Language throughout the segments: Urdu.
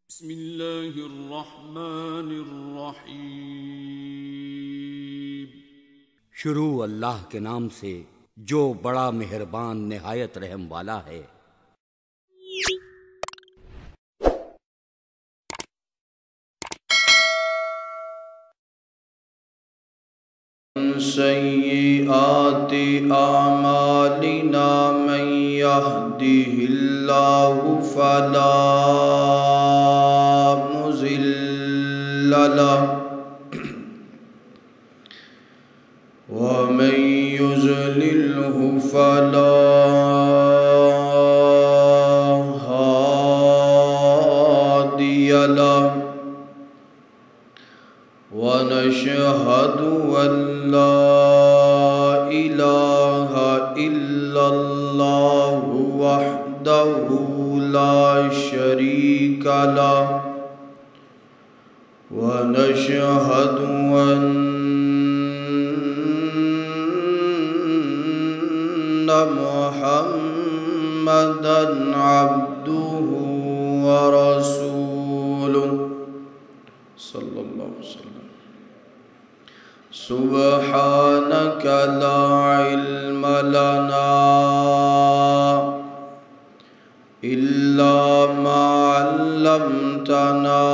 بسم اللہ الرحمن الرحیم۔ شروع اللہ کے نام سے جو بڑا مہربان نہایت رحم والا ہے۔ سیئات اعمالنا من يهده الله فلا مضل له ومن يضلله فلا هادي له ونشهد أن لا إله إلا الله وحده لا شريك له ونشهد أن محمدًا عبده ورسوله صلى الله عليه وسلم۔ سبحانك لا علم لنا إلا ما علمتنا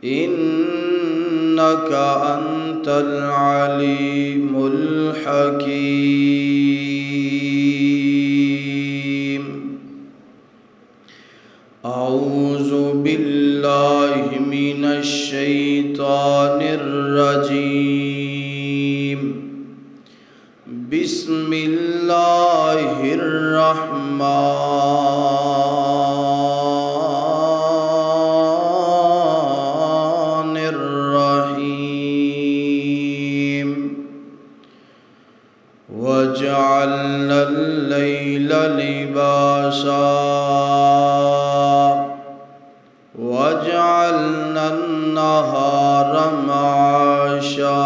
إنك أنت العليم الحكيم۔ أعوذ بالله من الشيطان الرجيم۔ بسم الله الرحمن الرحيم۔ وجعلنا الليل لباسا وجعلنا النهار معاشا۔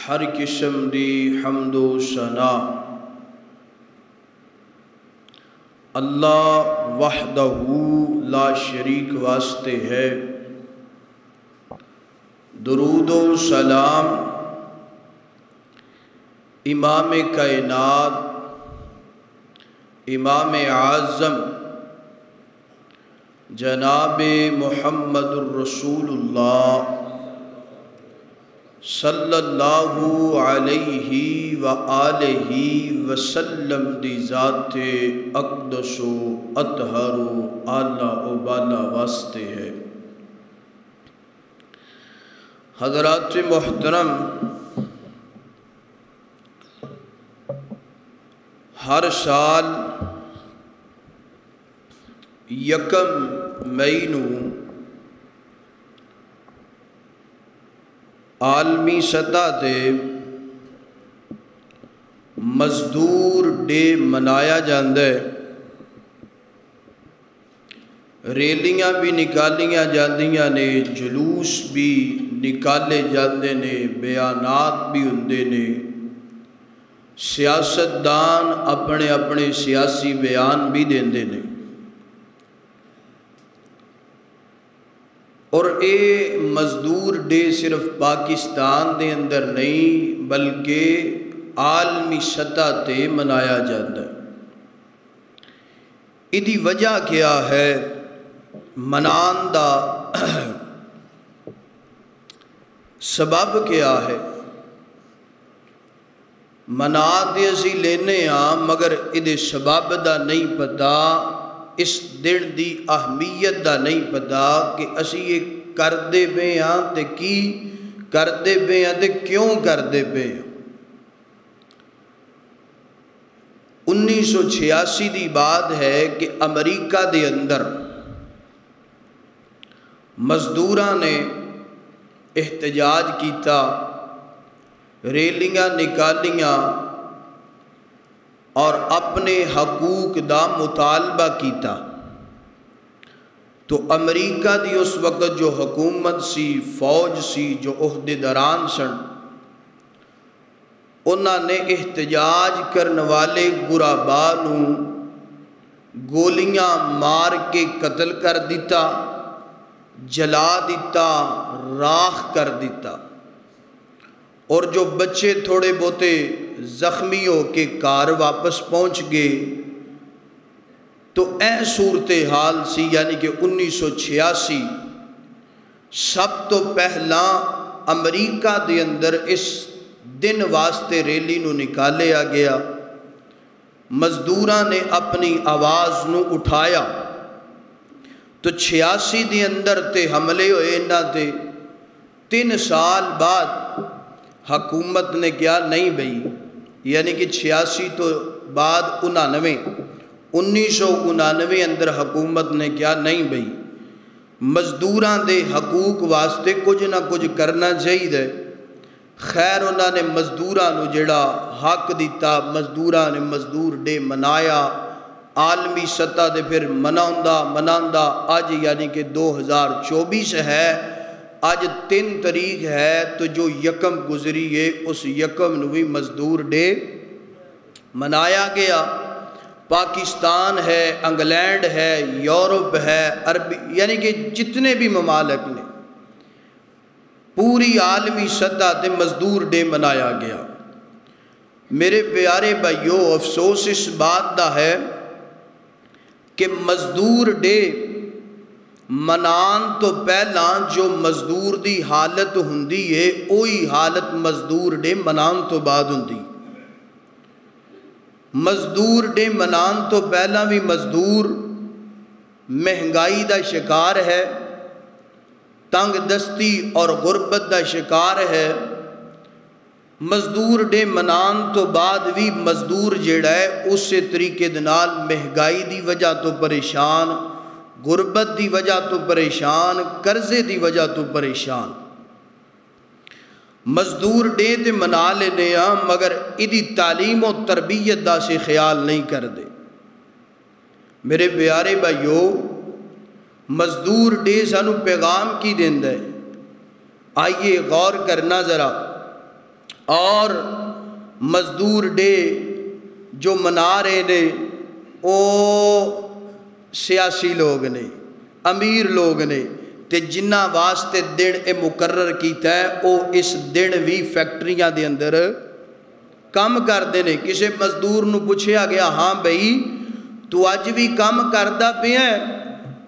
ہر قسم دی حمد و ثنا اللہ وحدہ لا شریک واسطے ہے۔ درود و سلام امام کائنات امام اعظم جناب محمد الرسول اللہ صلی اللہ علیہ وآلہ وسلم دی ذات اقدس و اطہر و اعلیٰ و بالا واسطے ہے۔ حضرات محترم، ہر سال یکم مئی نو عالمی سطح تے مزدور ڈے منایا جاندہ ہے۔ ریلیاں بھی نکالیاں جاندیاں نے، جلوس بھی نکالے جاندے نے، بیانات بھی ہوندے نے، سیاستدان اپنے اپنے سیاسی بیان بھی دیندے نے۔ اور اے مزدور ڈے صرف پاکستان دے اندر نہیں بلکہ عالمی سطح تے منایا جاتا ہے۔ ایدی وجہ کیا ہے؟ منان دا سبب کیا ہے؟ منا دے اسی لینے ہاں مگر ایدے سبب دا نہیں پتا، اس دن دی اہمیت دا نہیں پتا کہ اسی یہ کر دے پے ہاں تے کی کر دے پے ہاں تے کیوں کر دے پے ہاں۔ 1986 دی بات ہے کہ امریکہ دے اندر مزدوراں نے احتجاج کیتا، ریلیاں نکالیاں اور اپنے حقوق دا مطالبہ کیتا۔ تو امریکہ دی اس وقت جو حکومت سی، فوج سی، جو عہدیداران سن، انہوں نے احتجاج کرنے والے غربا نوں گولیاں مار کے قتل کر دیتا، جلا دیتا، راکھ کر دیتا، اور جو بچے تھوڑے بہتے زخمی ہو کے گھر واپس پہنچ گئے تو صورتحال سی، یعنی کہ 1986 سب تو پہلا امریکہ دے اندر اس دن واسطے ریلی نو نکالیا گیا۔ مزدوراں نے اپنی آواز نو اٹھایا تو 86 دے اندر تے حملے ہوئے انہاں تے 3 سال بعد حکومت نے کیا نہیں بھئی، یعنی کہ 86 تو بعد 1999 اندر حکومت نے کیا نہیں بھئی مزدوراں دے حقوق واسطے کچھ نہ کچھ کرنا چاہیے۔ خیر انہوں نے مزدوراں نو جڑا حق دیتا، مزدوراں نے مزدور ڈے منایا، عالمی سطح دے پھر مناندہ آج یعنی کہ 2024 ہے، آج 3 تاریخ ہے، تو جو یکم گزری ہے اس یکم نو بھی مزدور ڈے منایا گیا۔ پاکستان ہے، انگلینڈ ہے، یورپ ہے، عربی یعنی کہ جتنے بھی ممالک نے پوری عالمی سطح تے مزدور ڈے منایا گیا۔ میرے پیارے بھائیو، افسوس اس بات دا ہے کہ مزدور ڈے منان تو پہلا جو مزدور دی حالت ہوندی ہے وہی حالت مزدور ڈے منان تو بعد ہوندی۔ مزدور ڈے منان تو پہلا بھی مزدور مہنگائی دا شکار ہے، تنگ دستی اور غربت دا شکار ہے۔ مزدور ڈے منان تو بعد بھی مزدور جڑا ہے اسی طریقے دنال مہنگائی دی وجہ تو پریشان، غربت دی وجہ تو پریشان، قرضے دی وجہ تو پریشان۔ مزدور ڈے تے منا لینے ہاں مگر ادی تعلیم و تربیت دا سے خیال نہیں کر دے۔ میرے پیارے بھائیو، مزدور ڈے سانو پیغام کی دیندہ ہے، آئیے غور کرنا ذرا۔ اور مزدور ڈے جو منا رہے نے او سیاسی لوگ نے، امیر لوگ نے، تے جنہ واسطے دن اے مقرر کیتا ہے او اس دن بھی فیکٹریاں دے اندر کام کر دینے۔ کسے مزدور نو پوچھیا گیا ہاں بھئی تو آج بھی کام کردہ پہ ہیں؟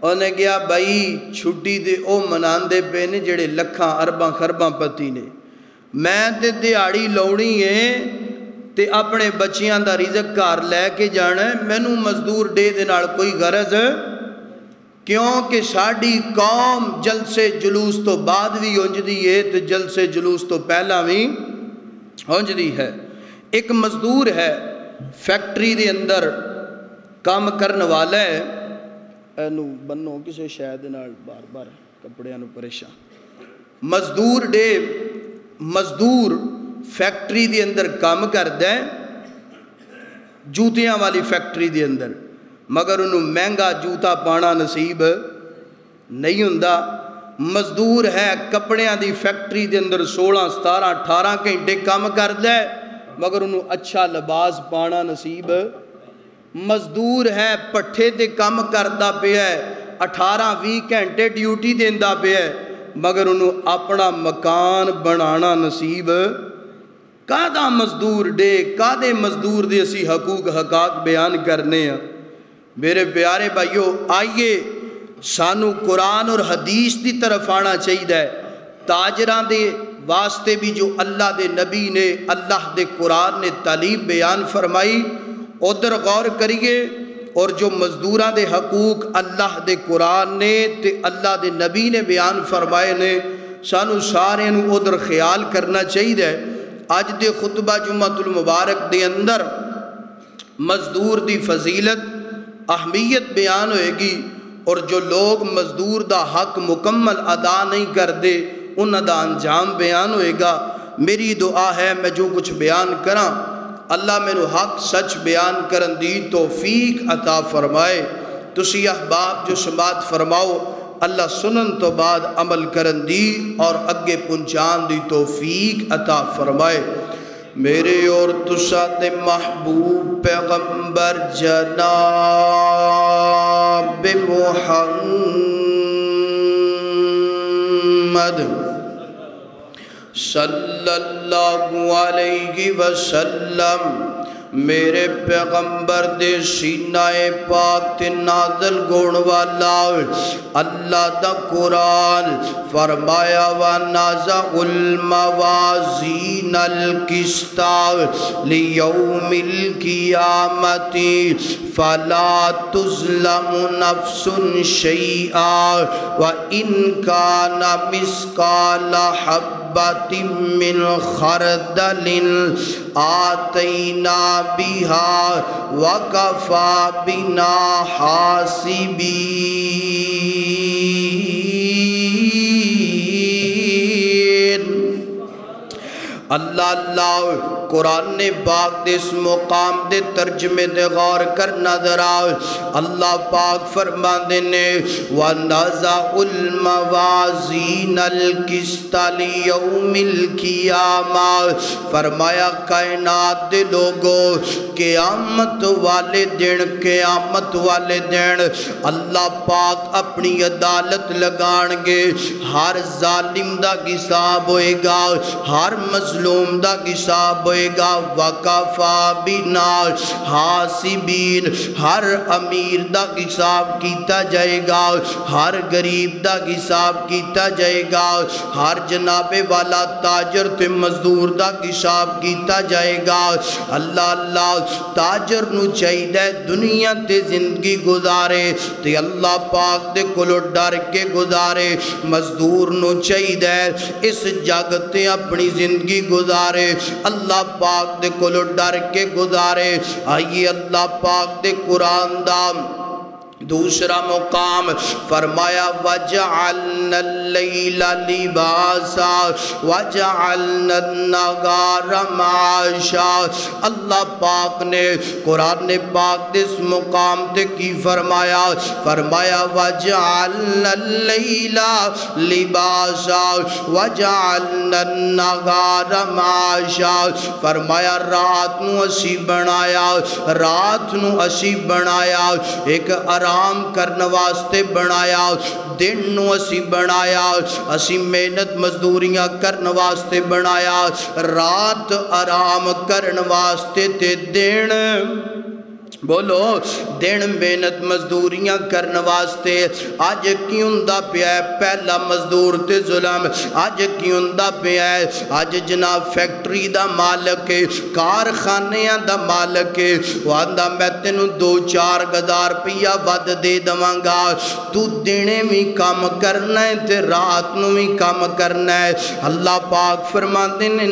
انہیں کہا بھئی چھٹی دے او منان دے پہ نے جڑے لکھاں ارباں خرباں پتی نے، میں تے دیہاڑی لوڑی ہیں تے اپنے بچیاں دا رزق گھر لے کے جانا ہے، مینوں مزدور ڈے دے نال کوئی غرض کیونکہ ساڈی قوم جلسے جلوس تو بعد بھی ہونجدی ہے تے جلسے جلوس تو پہلا بھی ہونجدی ہے۔ ایک مزدور ہے فیکٹری دے اندر کام کرنے والا ہے، اینو بنو کسے شاید نال بار بار کپڑیاں نو پریشان۔ مزدور ڈے مزدور فیکٹری دے اندر کام کردا ہے، جوتیاں والی فیکٹری دے اندر، مگر انہوں مہنگا جوتا پانا نصیب نہیں ہوندا۔ مزدور ہے کپڑیاں دی فیکٹری دے اندر 16 17 18 گھنٹے کام کردا ہے مگر انہوں اچھا لباس پانا نصیب۔ مزدور ہے پٹھے تے کام کردا پیا ہے، 18 20 گھنٹے ڈیوٹی دیندا پیا ہے مگر انہوں اپنا مکان بنانا نصیب۔ کادہ مزدور ڈے کادے مزدور دے اسی حقوق حقاق بیان کرنے ہیں۔ میرے پیارے بھائیو، آئیے سانو قرآن اور حدیث دی طرف آنا چاہیے۔ تاجران دے واسطے بھی جو اللہ دے نبی نے اللہ دے قرآن نے تعلیم بیان فرمائی ادھر غور کریے، اور جو مزدوراں دے حقوق اللہ دے قرآن نے تے اللہ دے نبی نے بیان فرمائے نے سانو سارے نو ادھر خیال کرنا چاہیے۔ آج دے خطبہ جمعۃ المبارک دے اندر مزدور دی فضیلت اہمیت بیان ہوئے گی، اور جو لوگ مزدور دا حق مکمل ادا نہیں کر دے انہاں دا انجام بیان ہوئے گا۔ میری دعا ہے میں جو کچھ بیان کراں اللہ مینوں حق سچ بیان کرن دی توفیق عطا فرمائے۔ تسی احباب جو سماعت فرماؤ اللہ سنن تو بعد عمل کرن دی اور اگے پہنچان دی توفیق عطا فرمائے۔ میرے اور تساں دے محبوب پیغمبر جناب محمد صلی اللہ علیہ وسلم میرے پیغمبر دے سینہ پاک تے نازل گون والا اللہ دا قرآن فرمایا وَنَزَعُ الْمَوَازِينَ الْقِسْطَ لِيَوْمِ الْقِيَامَةِ فَلَا تُظْلَمُ نَفْسٌ شَيْئًا وَإِنْ كَانَ مِثْقَالَ حَبَّةٍ مِّنْ خَرْدَلٍ آتَيْنَا بِهَا وَكَفَى بِنَا حَاسِبِينَ۔ اللہ اللہ قرآن پاک دے اس مقام دے ترجمے دے غور کر نظر آؤ۔ اللہ پاک فرما دینے وَنَزَعُ الْمَوَازِينَ الْقِسْطَ لِيَوْمِ الْقِيَامَةِ فرمایا کائنات دے لوگوں قیامت والے دن اللہ پاک اپنی عدالت لگان گے۔ ہر ظالم دا حساب ہوئے گا، ہر مظلوم دا حساب ہوئے گا۔ وَقَفَى بِنَا حَاسِبِينَ ہر امیر دا حساب کیتا جائے گا، ہر غریب دا حساب کیتا جائے گا، ہر جناب والا تاجر تے مزدور دا حساب کیتا جائے گا۔ اللہ اللہ تاجر نو چاہیے دنیا تے زندگی گزارے تے اللہ پاک دے کولو ڈر کے گزارے، مزدور نو چاہیے اس جگ تے اپنی زندگی گزارے، اللہ پاک دے کولو ڈر کے گزارے۔ آئیے اللہ پاک دے قرآن دا دوسرا مقام فرمایا وَجَعَلْنَا اللَّيْلَ لِبَاسًا وَجَعَلْنَا النَّهَارَ مَعَاشًا۔ اللہ پاک نے قرآن پاک اس مقام تے کی فرمایا وَجَعَلْنَا اللَّيْلَ لِبَاسًا وَجَعَلْنَا النَّهَارَ مَعَاشًا فرمایا رات نو اسی بنایا ایک آرام کرنے واسطے بنایا، دن نو اسی بنایا اسی محنت مزدوریاں کرنے واسطے بنایا، رات آرام کرنے واسطے تے دن بولو دن محنت مزدوریاں کرنے واسطے۔ آج کیوں دا پیا ہے پہلا مزدور تے ظلم، آج کیوں دا پیا ہے آج جناب فیکٹری دا مالک ہے، کارخانیاں دا مالک ہے، وہاں میں تینوں 2-4 روپیہ ود دے دوانگا، تو دینے میں کام کرنا ہے تے رات نو میں کام کرنا ہے۔ اللہ پاک فرما دینے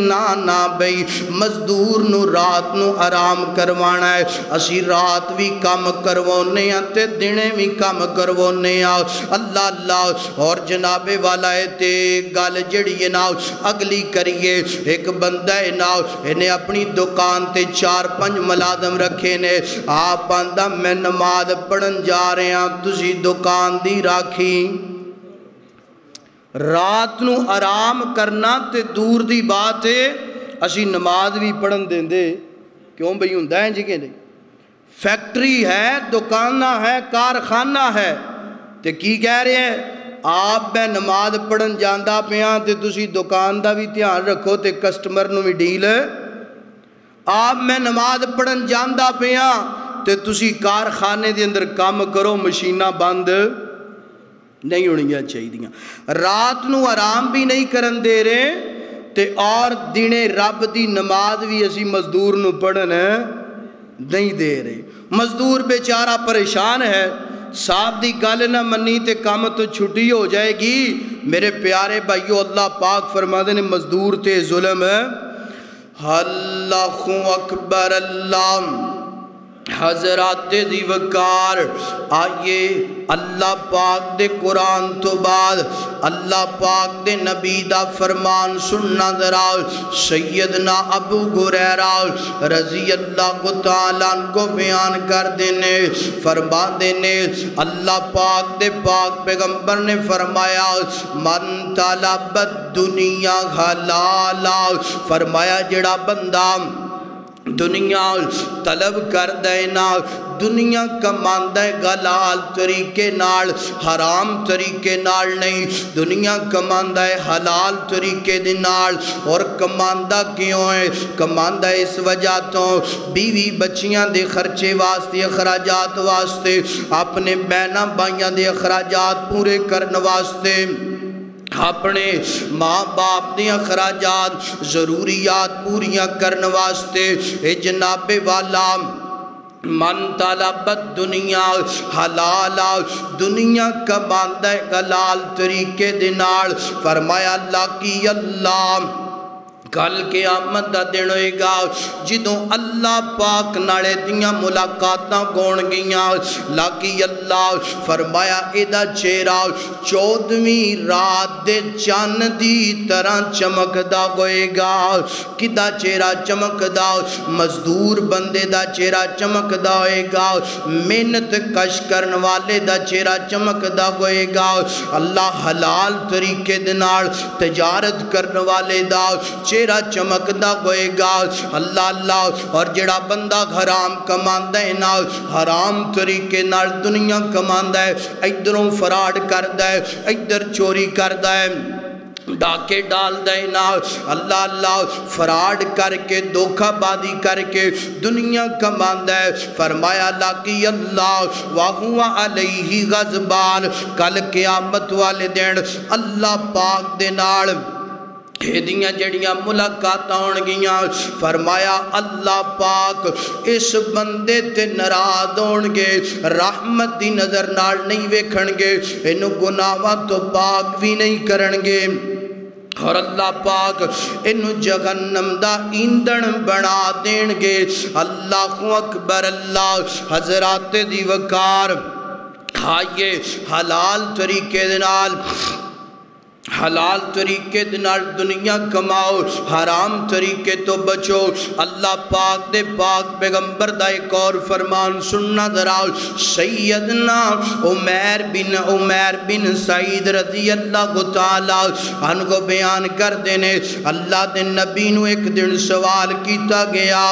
نا بھئی مزدور نو رات نو آرام کروانا ہے، اسی رات بھی کام کروانے ہیں تے دینے بھی کام کروانے ہیں۔ اللہ اللہ اور جناب والا ہے تے گال جڑی ہے نا اگلی کریے، ایک بندہ ہے نا انہیں اپنی دکان تے 4-5 ملازم رکھے نے، آپ آندہ میں نماز پڑھن جا رہے ہیں تسی دکان دی راکھی، رات نو آرام کرنا تے دور دی بات ہے، اسی نماز بھی پڑھن دیں دے کیوں بھئی ہوں دائیں جی کہ نہیں، فیکٹری ہے، دکانہ ہے، کارخانہ ہے تے کی کہہ رہے ہیں آپ میں نماز پڑھن جاندہ پیاں تے تسی دکان دا بھی دھیان رکھو تے کسٹمر نو بھی ڈیل، آپ میں نماز پڑھن جاندہ پیاں تے تسی کارخانے دے اندر کام کرو، مشینہ بند نہیں ہونیاں چاہیے دیاں، رات نو آرام بھی نہیں کرن دے رہے تے اور دینے رب دی نماز بھی اسی مزدور نو پڑھن نہیں دے رہے۔ مزدور بیچارہ پریشان ہے، صاحب دی گل نہ منی تے کام تو چھٹی ہو جائے گی۔ میرے پیارے بھائیو اللہ پاک فرما دے مزدور تے ظلم ہے۔ اللہ اکبر اللہ حضرات دی وقار آئیے اللہ پاک دے قرآن تو بعد اللہ پاک دے نبی دا فرمان سننا ذرا سیدنا ابو ہریرہ رضی اللہ تعالیٰ عنہ کو بیان کر دینے فرما دینے اللہ پاک دے پاک پیغمبر نے فرمایا من طلب الدنیا حلالا فرمایا جڑا بندہ دنیا طلب کر دینا دنیا کماندہ حلال طریقے نال حرام طریقے نال نہیں دنیا کماندہ حلال طریقے دے نال اور کماندہ کیوں ہے کماندہ اس وجہ تو بیوی بچیاں دے خرچے واسطے اخراجات واسطے اپنے بہناں بھائیاں دے اخراجات پورے کرنے واسطے اپنے ماں باپ دے اخراجات ضروریات پوریاں کرنے واسطے اے جناب والا من طلب الدنیا حلالا دنیا کماندہ حلال طریقے دے نال فرمایا لاقی اللہ کل قیامت دا دن ہوئے گا جدوں اللہ پاک نالے دیاں ملاقاتاں کون گیاں لاقی اللہ فرمایا ایدہ چہرہ 14ویں رات دے چاند دی طرح چمکدا ہوئے گا کدا چہرہ چمکدا مزدور بندے دا چہرہ چمکدا ہوئے گا محنت کش کرن والے دا چہرہ چمکدا ہوئے گا اللہ حلال طریقے دے نال تجارت کرن والے دا چہرہ چمکدا ہوئے گا اللہ اللہ اور جڑا بندہ حرام کماندہ ہے نا حرام طریقے نال دنیا کماندہ ہے ادھروں فراڈ کردہ ہے ادھر چوری کردہ ہے ڈاکے ڈال دینا اللہ اللہ فراڈ کر کے دھوکہ بازی کر کے دنیا کماندہ ہے فرمایا لاقی اللہ وَهُوَ عَلَيْهِ غضبان کل قیامت والے دن اللہ پاک دے نال دیاں جڑیاں ملاقاتاں ہون گیاں فرمایا اللہ پاک اس بندے تے ناراض ہون گے رحمت دی نظر نال نہیں ویکھن گے اینو گناہاں تو پاک بھی نہیں کرن گے اور اللہ پاک انو جہنم دا ایندھن بنا دین گے اللہ اکبر اللہ حضرات دی وقار آئیے حلال طریقے دنال حلال طریقے دنال دنیا کماؤ حرام طریقے تو بچو اللہ پاک دے پاک پیغمبر دا ایک اور فرمان سننا دراؤ سیدنا عمیر بن سعید رضی اللہ تعالیٰ عنہ کو بیان کر دینے اللہ دے نبی نو ایک دن سوال کیتا گیا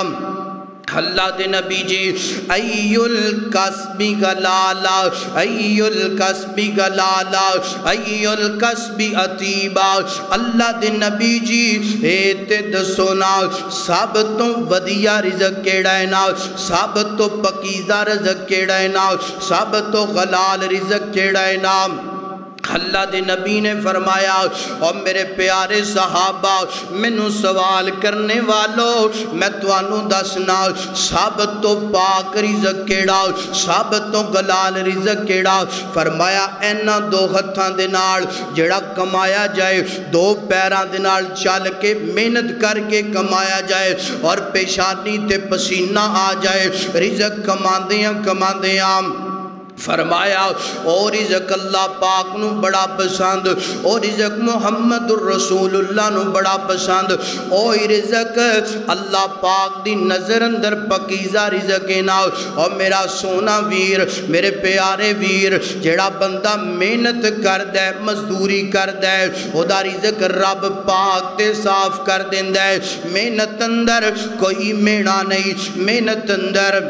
اللہ دے نبی جی ایو القسبی غلالا ایو القسبی غلالا ایو القسبی عطیبا اللہ دے نبی جی ایتے دسونا سب تو ودیا رزق کیڑا ہے نا سب تو پکیزہ رزق کیڑا ہے نا سب تو غلال رزق کیڑا ہے نا اللہ دے نبی نے فرمایا اور میرے پیارے صحابہ منو سوال کرنے والو میں توانو دسنا سب تو پاک رزق کیڑا سب تو غلال رزق کیڑا فرمایا اینا دو ہتھاں دے نال جڑا کمایا جائے دو پیران دے نال چل کے محنت کر کے کمایا جائے اور پیشانی تے پسینہ آ جائے رزق کماندیاں فرمایا اور رزق اللہ پاک نو بڑا پسند اور رزق محمد الرسول اللہ نو بڑا پسند اور رزق اللہ پاک دی نظر اندر پکیزہ رزق نا اور میرا سونا ویر میرے پیارے ویر جڑا بندہ محنت کر دے مزدوری کر دے او دا رزق رب پاک تے صاف کر دیندے محنت اندر کوئی میڑا نہیں محنت اندر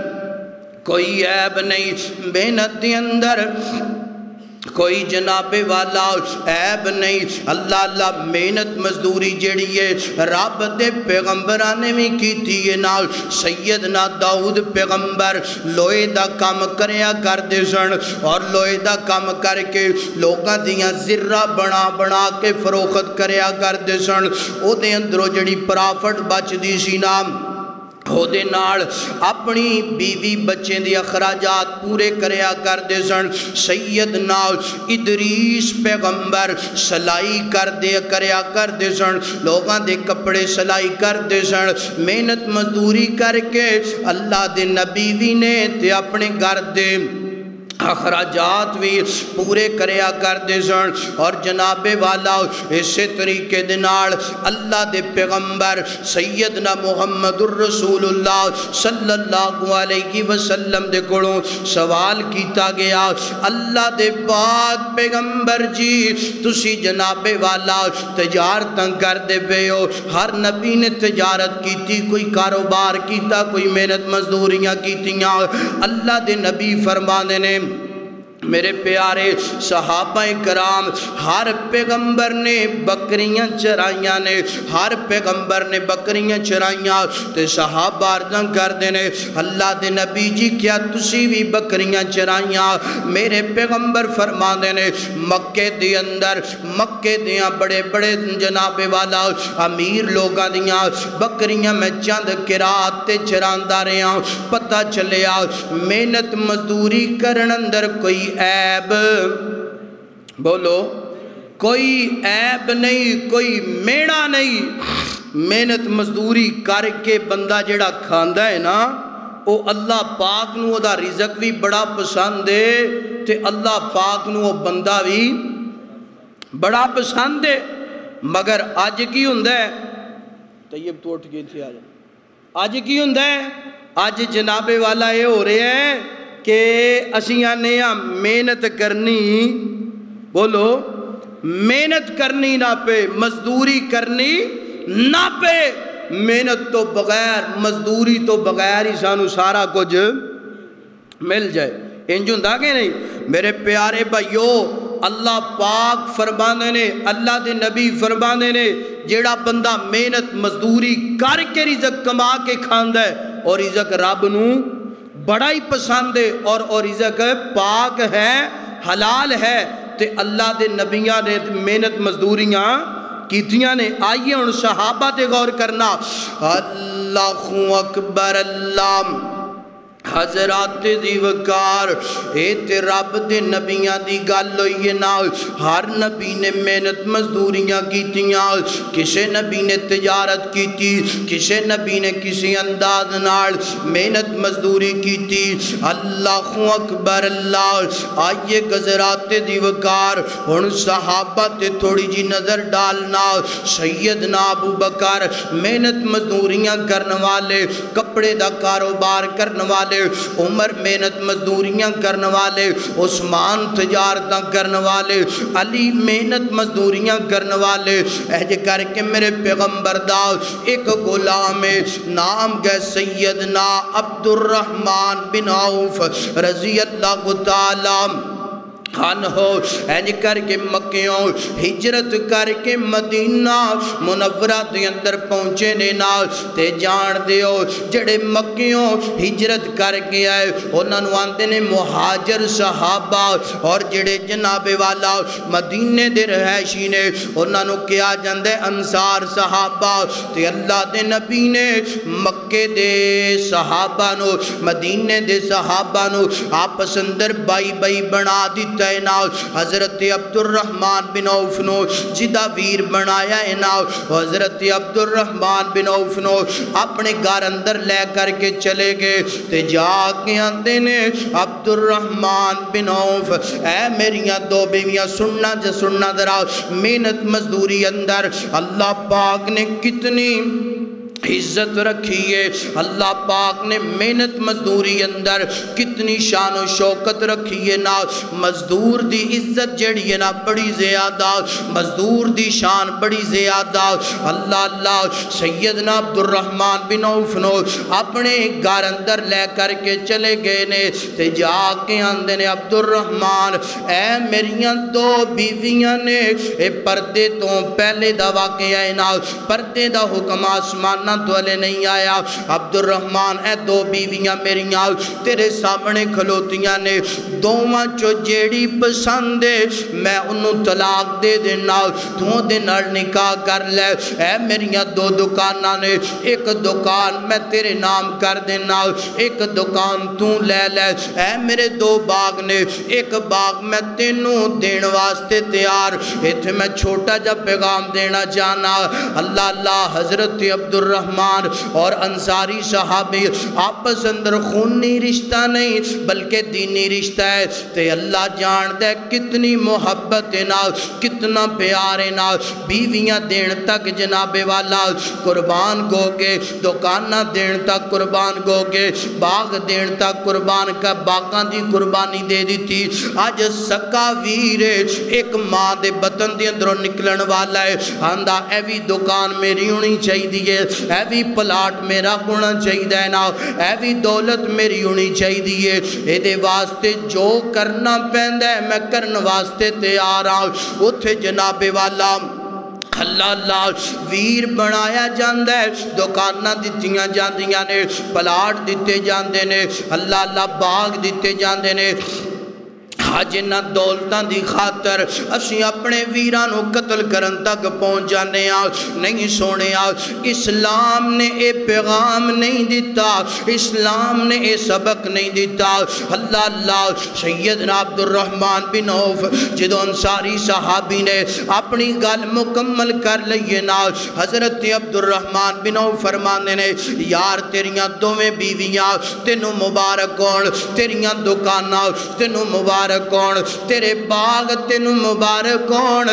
کوئی عیب نہیں محنت کے اندر کوئی جناب والا عیب نہیں اللہ اللہ محنت مزدوری جڑی ہے رب دے پیغمبرانے میں کیتی ہے نال سیدنا داؤد پیغمبر لوہے دا کام کریا کر دے سن اور لوہے دا کام کر کے لوگاں دیاں ذرہ بنا کے فروخت کریا کر دے سن او دے اندروں جڑی پرافٹ بچ دی سی نام او دے نال اپنی بیوی بچے دی اخراجات پورے کریا کردے سن۔ سیدنا ادریس پیغمبر سلائی کریا کردے سن، لوگاں دے کپڑے سلائی کردے سن، محنت مزدوری کر کے اللہ دے نبی بھی نے تے اپنے گھر دے اخراجات بھی پورے کریا کردے سن۔ اور جناب والا اسی طریقے دے نال اللہ دے پیغمبر سیدنا محمد الرسول اللہ صلی اللہ علیہ وسلم دے کولوں سوال کیتا گیا، اللہ دے پاک پیغمبر جی تسی جناب والا تجارتاں کردے پے ہو، ہر نبی نے تجارت کیتی، کوئی کاروبار کیتا، کوئی محنت مزدوریاں کیتیاں۔ اللہ دے نبی فرماندے نے میرے پیارے صحابہ کرام، ہر پیغمبر نے بکریاں چرائیاں نے، ہر پیغمبر نے بکریاں چرائیاں، تے صحابہ عرضاں کر دینے اللہ دے نبی جی کیا تسی بھی بکریاں چرائیاں؟ میرے پیغمبر فرما دینے مکے دے اندر، مکے دیاں بڑے بڑے جناب والا امیر لوگاں دیاں بکریاں میں چند قرات تے چراندہ رہیاں، پتہ چلیا محنت مزدوری کرن اندر کوئی عیب، بولو کوئی عیب نہیں، کوئی میڑا نہیں۔ محنت مزدوری کر کے بندہ جڑا کھاندا ہے نا، او اللہ پاک نو او دا رزق بھی بڑا پسند ہے تے اللہ پاک نو او بندہ بھی بڑا پسند ہے۔ مگر آج کی ہوندہ ہے، طیب تو اٹھ گئی تھی آج کی ہوندہ ہے، آج جناب والا یہ ہو رہے ہیں کہ اسی آنے محنت کرنی، بولو محنت کرنی نہ پہ، مزدوری کرنی نہ پہ، محنت تو بغیر مزدوری تو بغیر ہی سانو سارا کچھ مل جائے، انجھوں دا کہ نہیں؟ میرے پیارے بھائیو اللہ پاک فرمانے نے، اللہ دے نبی فرمانے نے جیڑا بندہ محنت مزدوری کر کے رزق کما کے کھاندا ہے اور رزق رب نو بڑا ہی پسند ہے اور رزق پاک ہے، حلال ہے، تے اللہ دے نبیاں نے محنت مزدوریاں کیتیاں نے۔ آئیے ان صحابہ تے غور کرنا، اللہ اکبر، اللہ حضرات دی وقار، اے تے رب دے نبیاں دی گل ہوئی نا، ہر نبی نے محنت مزدوریاں کیتیاں، کسے نبی نے تجارت کیتی، کسے نبی نے کسی انداز نال محنت مزدوری کیتی۔ اللہ اکبر، اللہ آئیے حضرات دی وقار ان صحابہ تے تھوڑی جی نظر ڈالنا۔ سیدنا ابو بکر محنت مزدوریاں کرنے والے، کپڑے دا کاروبار کرنے والے، عمر محنت مزدوریاں کرنے والے، عثمان تجارتاں کرنے والے، علی محنت مزدوریاں کرنے والے، اہج کر کے میرے پیغمبر دا ایک غلام نام گئے سیدنا عبد الرحمن بن عوف رضی اللہ تعالیٰ عنہ، اینج کر کے مکیوں ہجرت کر کے مدینہ منورہ دے اندر پہنچے نے نال تے جان دیو جڑے مکیوں ہجرت کر کے آئے انہاں نو آندے نے مہاجر صحابہ، اور جڑے جناب والا مدینے دے رہائشی نے انہاں نو کیا جاندے انصار صحابہ۔ تے اللہ دے نبی نے مکے دے صحابہ نو، مدینے دے صحابہ نو آپس اندر بائی بائی بنا دیتا ہے نا۔ حضرت عبد الرحمن بن عوف نو جدہ ویر بنایا ہے نا، حضرت عبد الرحمن بن عوف نو اپنے گھر اندر لے کر کے چلے گئے تے جا کے آندے نے عبد الرحمن بن عوف اے میریاں دو بیویاں سننا ذرا، محنت مزدوری اندر اللہ پاک نے کتنی عزت رکھی ہے، اللہ پاک نے محنت مزدوری اندر کتنی شان و شوکت رکھی ہے نا۔ مزدور دی عزت جڑی ہے نا بڑی زیادہ، مزدور دی شان بڑی زیادہ۔ اللہ سیدنا عبد الرحمن بن عوف نو اپنے گھر اندر لے کر کے چلے گئے نے تے جا کے آندے نے عبد الرحمن اے میریاں دو بیویاں نے اے پردے تو پہلے دا واقعہ ہے نا، پردے دا حکم آسمان دکاناں تو ہلے نہیں آیا۔ عبد الرحمن اے دو بیویاں میریاں تیرے سامنے کھلوتیاں نے، دوواں چو جیڑی پسند ہے میں انہوں طلاق دے دینا، تو دے نال نکاح کر لے۔ اے میریاں دو دکاناں نے، ایک دکان میں تیرے نام کر دینا، ایک دکان تو لے لے۔ اے میرے دو باغ نے، ایک باغ میں تینوں دین واسطے تیار۔ ایتھے میں چھوٹا جا پیغام دینا چاہنا، اللہ اللہ حضرت عبد الرحمن اور انصاری صحابی آپس اندر خونی رشتہ نہیں بلکہ دینی رشتہ ہے، تے اللہ جان دے کتنی محبت نا، کتنا پیار نا، بیویاں دین تک جناب والا قربان گو گے، دکانہ دین تک قربان گو گے، باغ دین تک قربان کا باغاں دی قربانی دے دیتی۔ آج سکا ویرے ایک ماں دے بطن دے اندروں نکلن والا ہے، آندہ اے بھی دکان میری ہونی چاہی دیئے، اے بھی پلاٹ میرا ہونا چاہی دینا، اے بھی دولت میری ہونی چاہی دیئے، اے دے واسطے جو کرنا پہندہ ہے میں کرن واسطے تیار آؤں۔ اتھے جناب والا اللہ اللہ ویر بنایا جاندہ ہے، دکانہ دیتیاں جاندیاں نے، پلاٹ دیتے جاندے نے، اللہ اللہ باغ دیتے جاندے نے۔ جنہ دولتاں دی خاطر اسی اپنے ویرانوں قتل کرن تک پہنچ جانے آ نہیں سونے آ۔ اسلام نے اے پیغام نہیں دیتا، اسلام نے اے سبق نہیں دیتا۔ اللہ اللہ سیدنا عبد الرحمن بن عوف جدو انصاری صحابی نے اپنی گل مکمل کر لئیے نا، حضرت عبد الرحمن بن عوف فرمانے نے یار تیریاں دوویں بیویاں تینوں مبارک ہون، تیریاں دکاناں تینوں مبارک کون، تیرے باغ تینوں مبارک کون،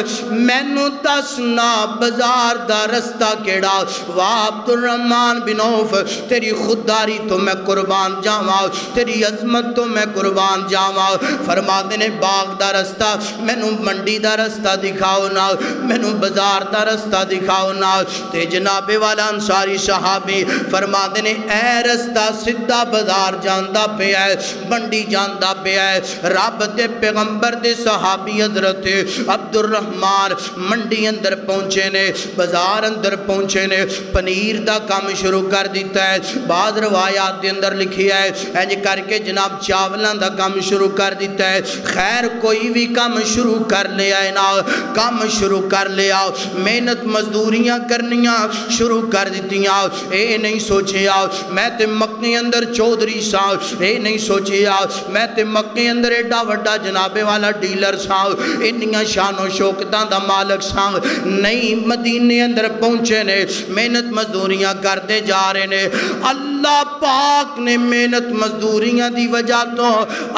مینوں دسنا بازار دا رستہ کیڑا۔ واہ عبد الرحمن بن عوف تیری خودداری تو میں قربان جاواں، تیری عظمت تو میں قربان جاواں۔ فرماتے نے باغ دا رستہ مینوں منڈی دا رستہ دکھاؤ نا، مینوں بازار دا رستہ دکھاؤ نا۔ تے جناب والا انصاری صحابی فرماتے نے اے رستہ سدھا بازار جاندہ پہ ہے، منڈی جاندہ پہ ہے۔ رب دے پیغمبر دے صحابی حضرت عبد الرحمن منڈی اندر پہنچے نے، بازار اندر پہنچے نے، پنیر دا کام شروع کر دیتا ہے۔ بعض روایات دے اندر لکھی ہے انج کر کے جناب چاولان دا کام شروع کر دیتا ہے۔ خیر کوئی بھی کام شروع کر لیا ہے نا، کام شروع کر لیا، محنت مزدوریاں کرنیاں شروع کر دیتیاں۔ اے نہیں سوچیا میں تے مکے اندر چودھری سا، اے نہیں سوچیا میں تے مکے اندر ایڈا وڈا جناب والا ڈیلر ساں، انیاں شان و شوکتاں دا مالک ساں۔ نہیں مدینے اندر پہنچے نے، محنت مزدوریاں کرتے جا رہے نے۔ اللہ پاک نے محنت مزدوریاں دی وجہ تو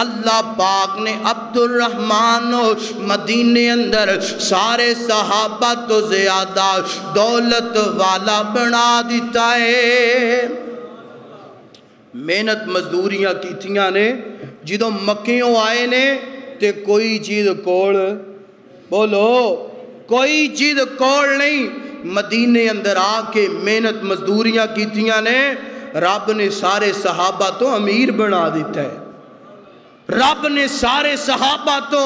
اللہ پاک نے عبد الرحمن مدینے اندر سارے صحابہ تو زیادہ دولت والا بنا دیتا ہے۔ محنت مزدوریاں کیتیاں نے، جدو مکیوں آئے نے تے کوئی چیز کوڑ، بولو کوئی چیز کوڑ نہیں، مدینے اندر آ کے محنت مزدوریاں کیتیاں نے، رب نے سارے صحابہ تو امیر بنا دیتا ہے، رب نے سارے صحابہ تو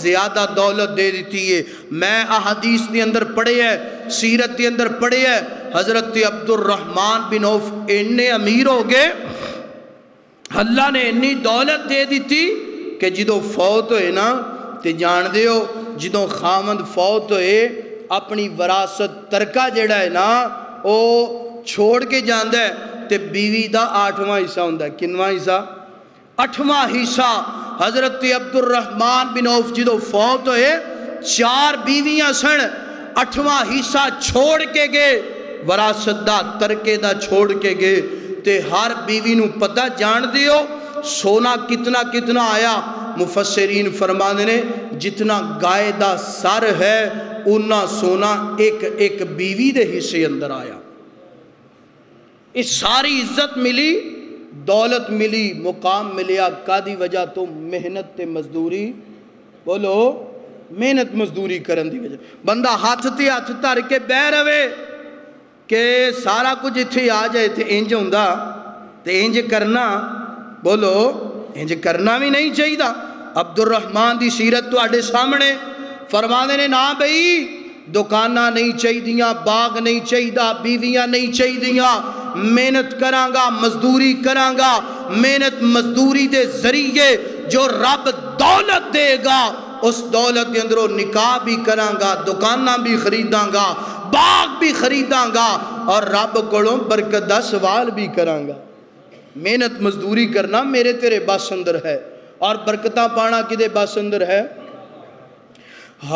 زیادہ دولت دے دیتی ہے۔ میں احادیث دے اندر پڑھے ہے، سیرت دے اندر پڑھے ہے، حضرت عبد الرحمن بن عوف اننے امیر ہو گئے، اللہ نے انی دولت دے دیتی کہ جدو فوت ہوئے نا تے جان دے ہو، جدو خامند فوت ہوئے اپنی وراثت ترکہ جڑا ہے نا او چھوڑ کے جاندہ ہے تے بیوی دا 8واں حصہ ہوندہ ہے۔ کنواں حصہ؟ 8واں حصہ۔ حضرت عبد الرحمن بن عوف جدو فوت ہوئے 4 بیویاں سن، 8واں حصہ چھوڑ کے گئے، وراثت دا ترکے دا چھوڑ کے گئے تے ہر بیوی نو پتہ جان دیو سونا کتنا کتنا آیا۔ مفسرین فرمانے نے جتنا گائے دا سر ہے انہا سونا ایک ایک بیوی دے حصے اندر آیا۔ اس ساری عزت ملی، دولت ملی، مقام ملیا، کادی وجہ تو محنت تے مزدوری، بولو محنت مزدوری کرن دی وجہ۔ بندہ ہاتھ تے ہاتھ تر کے بہ روے کہ سارا کچھ اتھے آ جائے تے انج ہوندہ تے انج کرنا، بولو انج کرنا بھی نہیں چاہیے۔ عبد الرحمن دی سیرت تو آڑے سامنے فرمانے نے نا بھئی دکاناں نہیں چاہیدیاں، باغ نہیں چاہیدہ، بیویاں نہیں چاہیدیاں، محنت کرانگا، مزدوری کرانگا، محنت مزدوری دے ذریعے جو رب دولت دے گا اس دولت کے اندروں نکاح بھی کرانگا، دکاناں بھی خریدانگا، باغ بھی خریدانگا اور رب کولوں برکت دا سوال بھی کرانگا۔ محنت مزدوری کرنا میرے تیرے بس اندر ہے اور برکتاں پانا کدے بس اندر ہے۔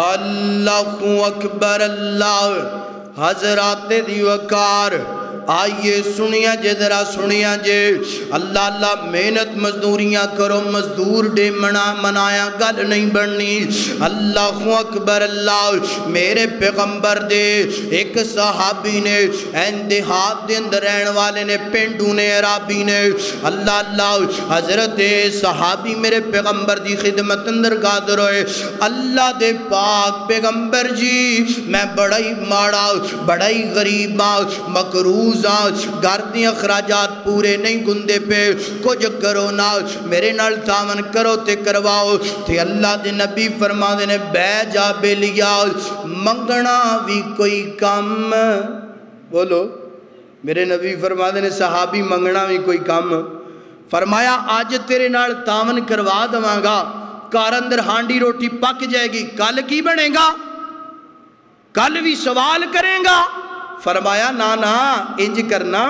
اللہ اکبر، اللہ حضرات دی وقار، آئیے سنیا جے ذرا سنیا جے، اللہ اللہ محنت مزدوریاں کرو، مزدور ڈے منایا گل نہیں بننی۔ اللہ اکبر، اللہ میرے پیغمبر دے ایک صحابی نے دیہات دے اندر رہن والے نے، پینڈو نے، عرابی نے، اللہ اللہ حضرت صحابی میرے پیغمبر دی خدمت اندر قادر ہوئے، اللہ دے پاک پیغمبر جی میں بڑا ہی ماڑا، بڑا ہی غریب مقروض، گھر دی اخراجات پورے نہیں گندے پہ، کچھ کرو نا میرے نال تعاون کرو تے کرواؤ تے اللہ دے نبی فرما دے نے بے جا بے لیا منگنا بھی کوئی کام، بولو میرے نبی فرما دے نے صحابی منگنا بھی کوئی کام، فرمایا آج تیرے نال تعاون کروا دوانگا، گھر اندر ہانڈی روٹی پک جائے گی، کل کی بنے گا، کل بھی سوال کریں گا، فرمایا نا انج کرنا،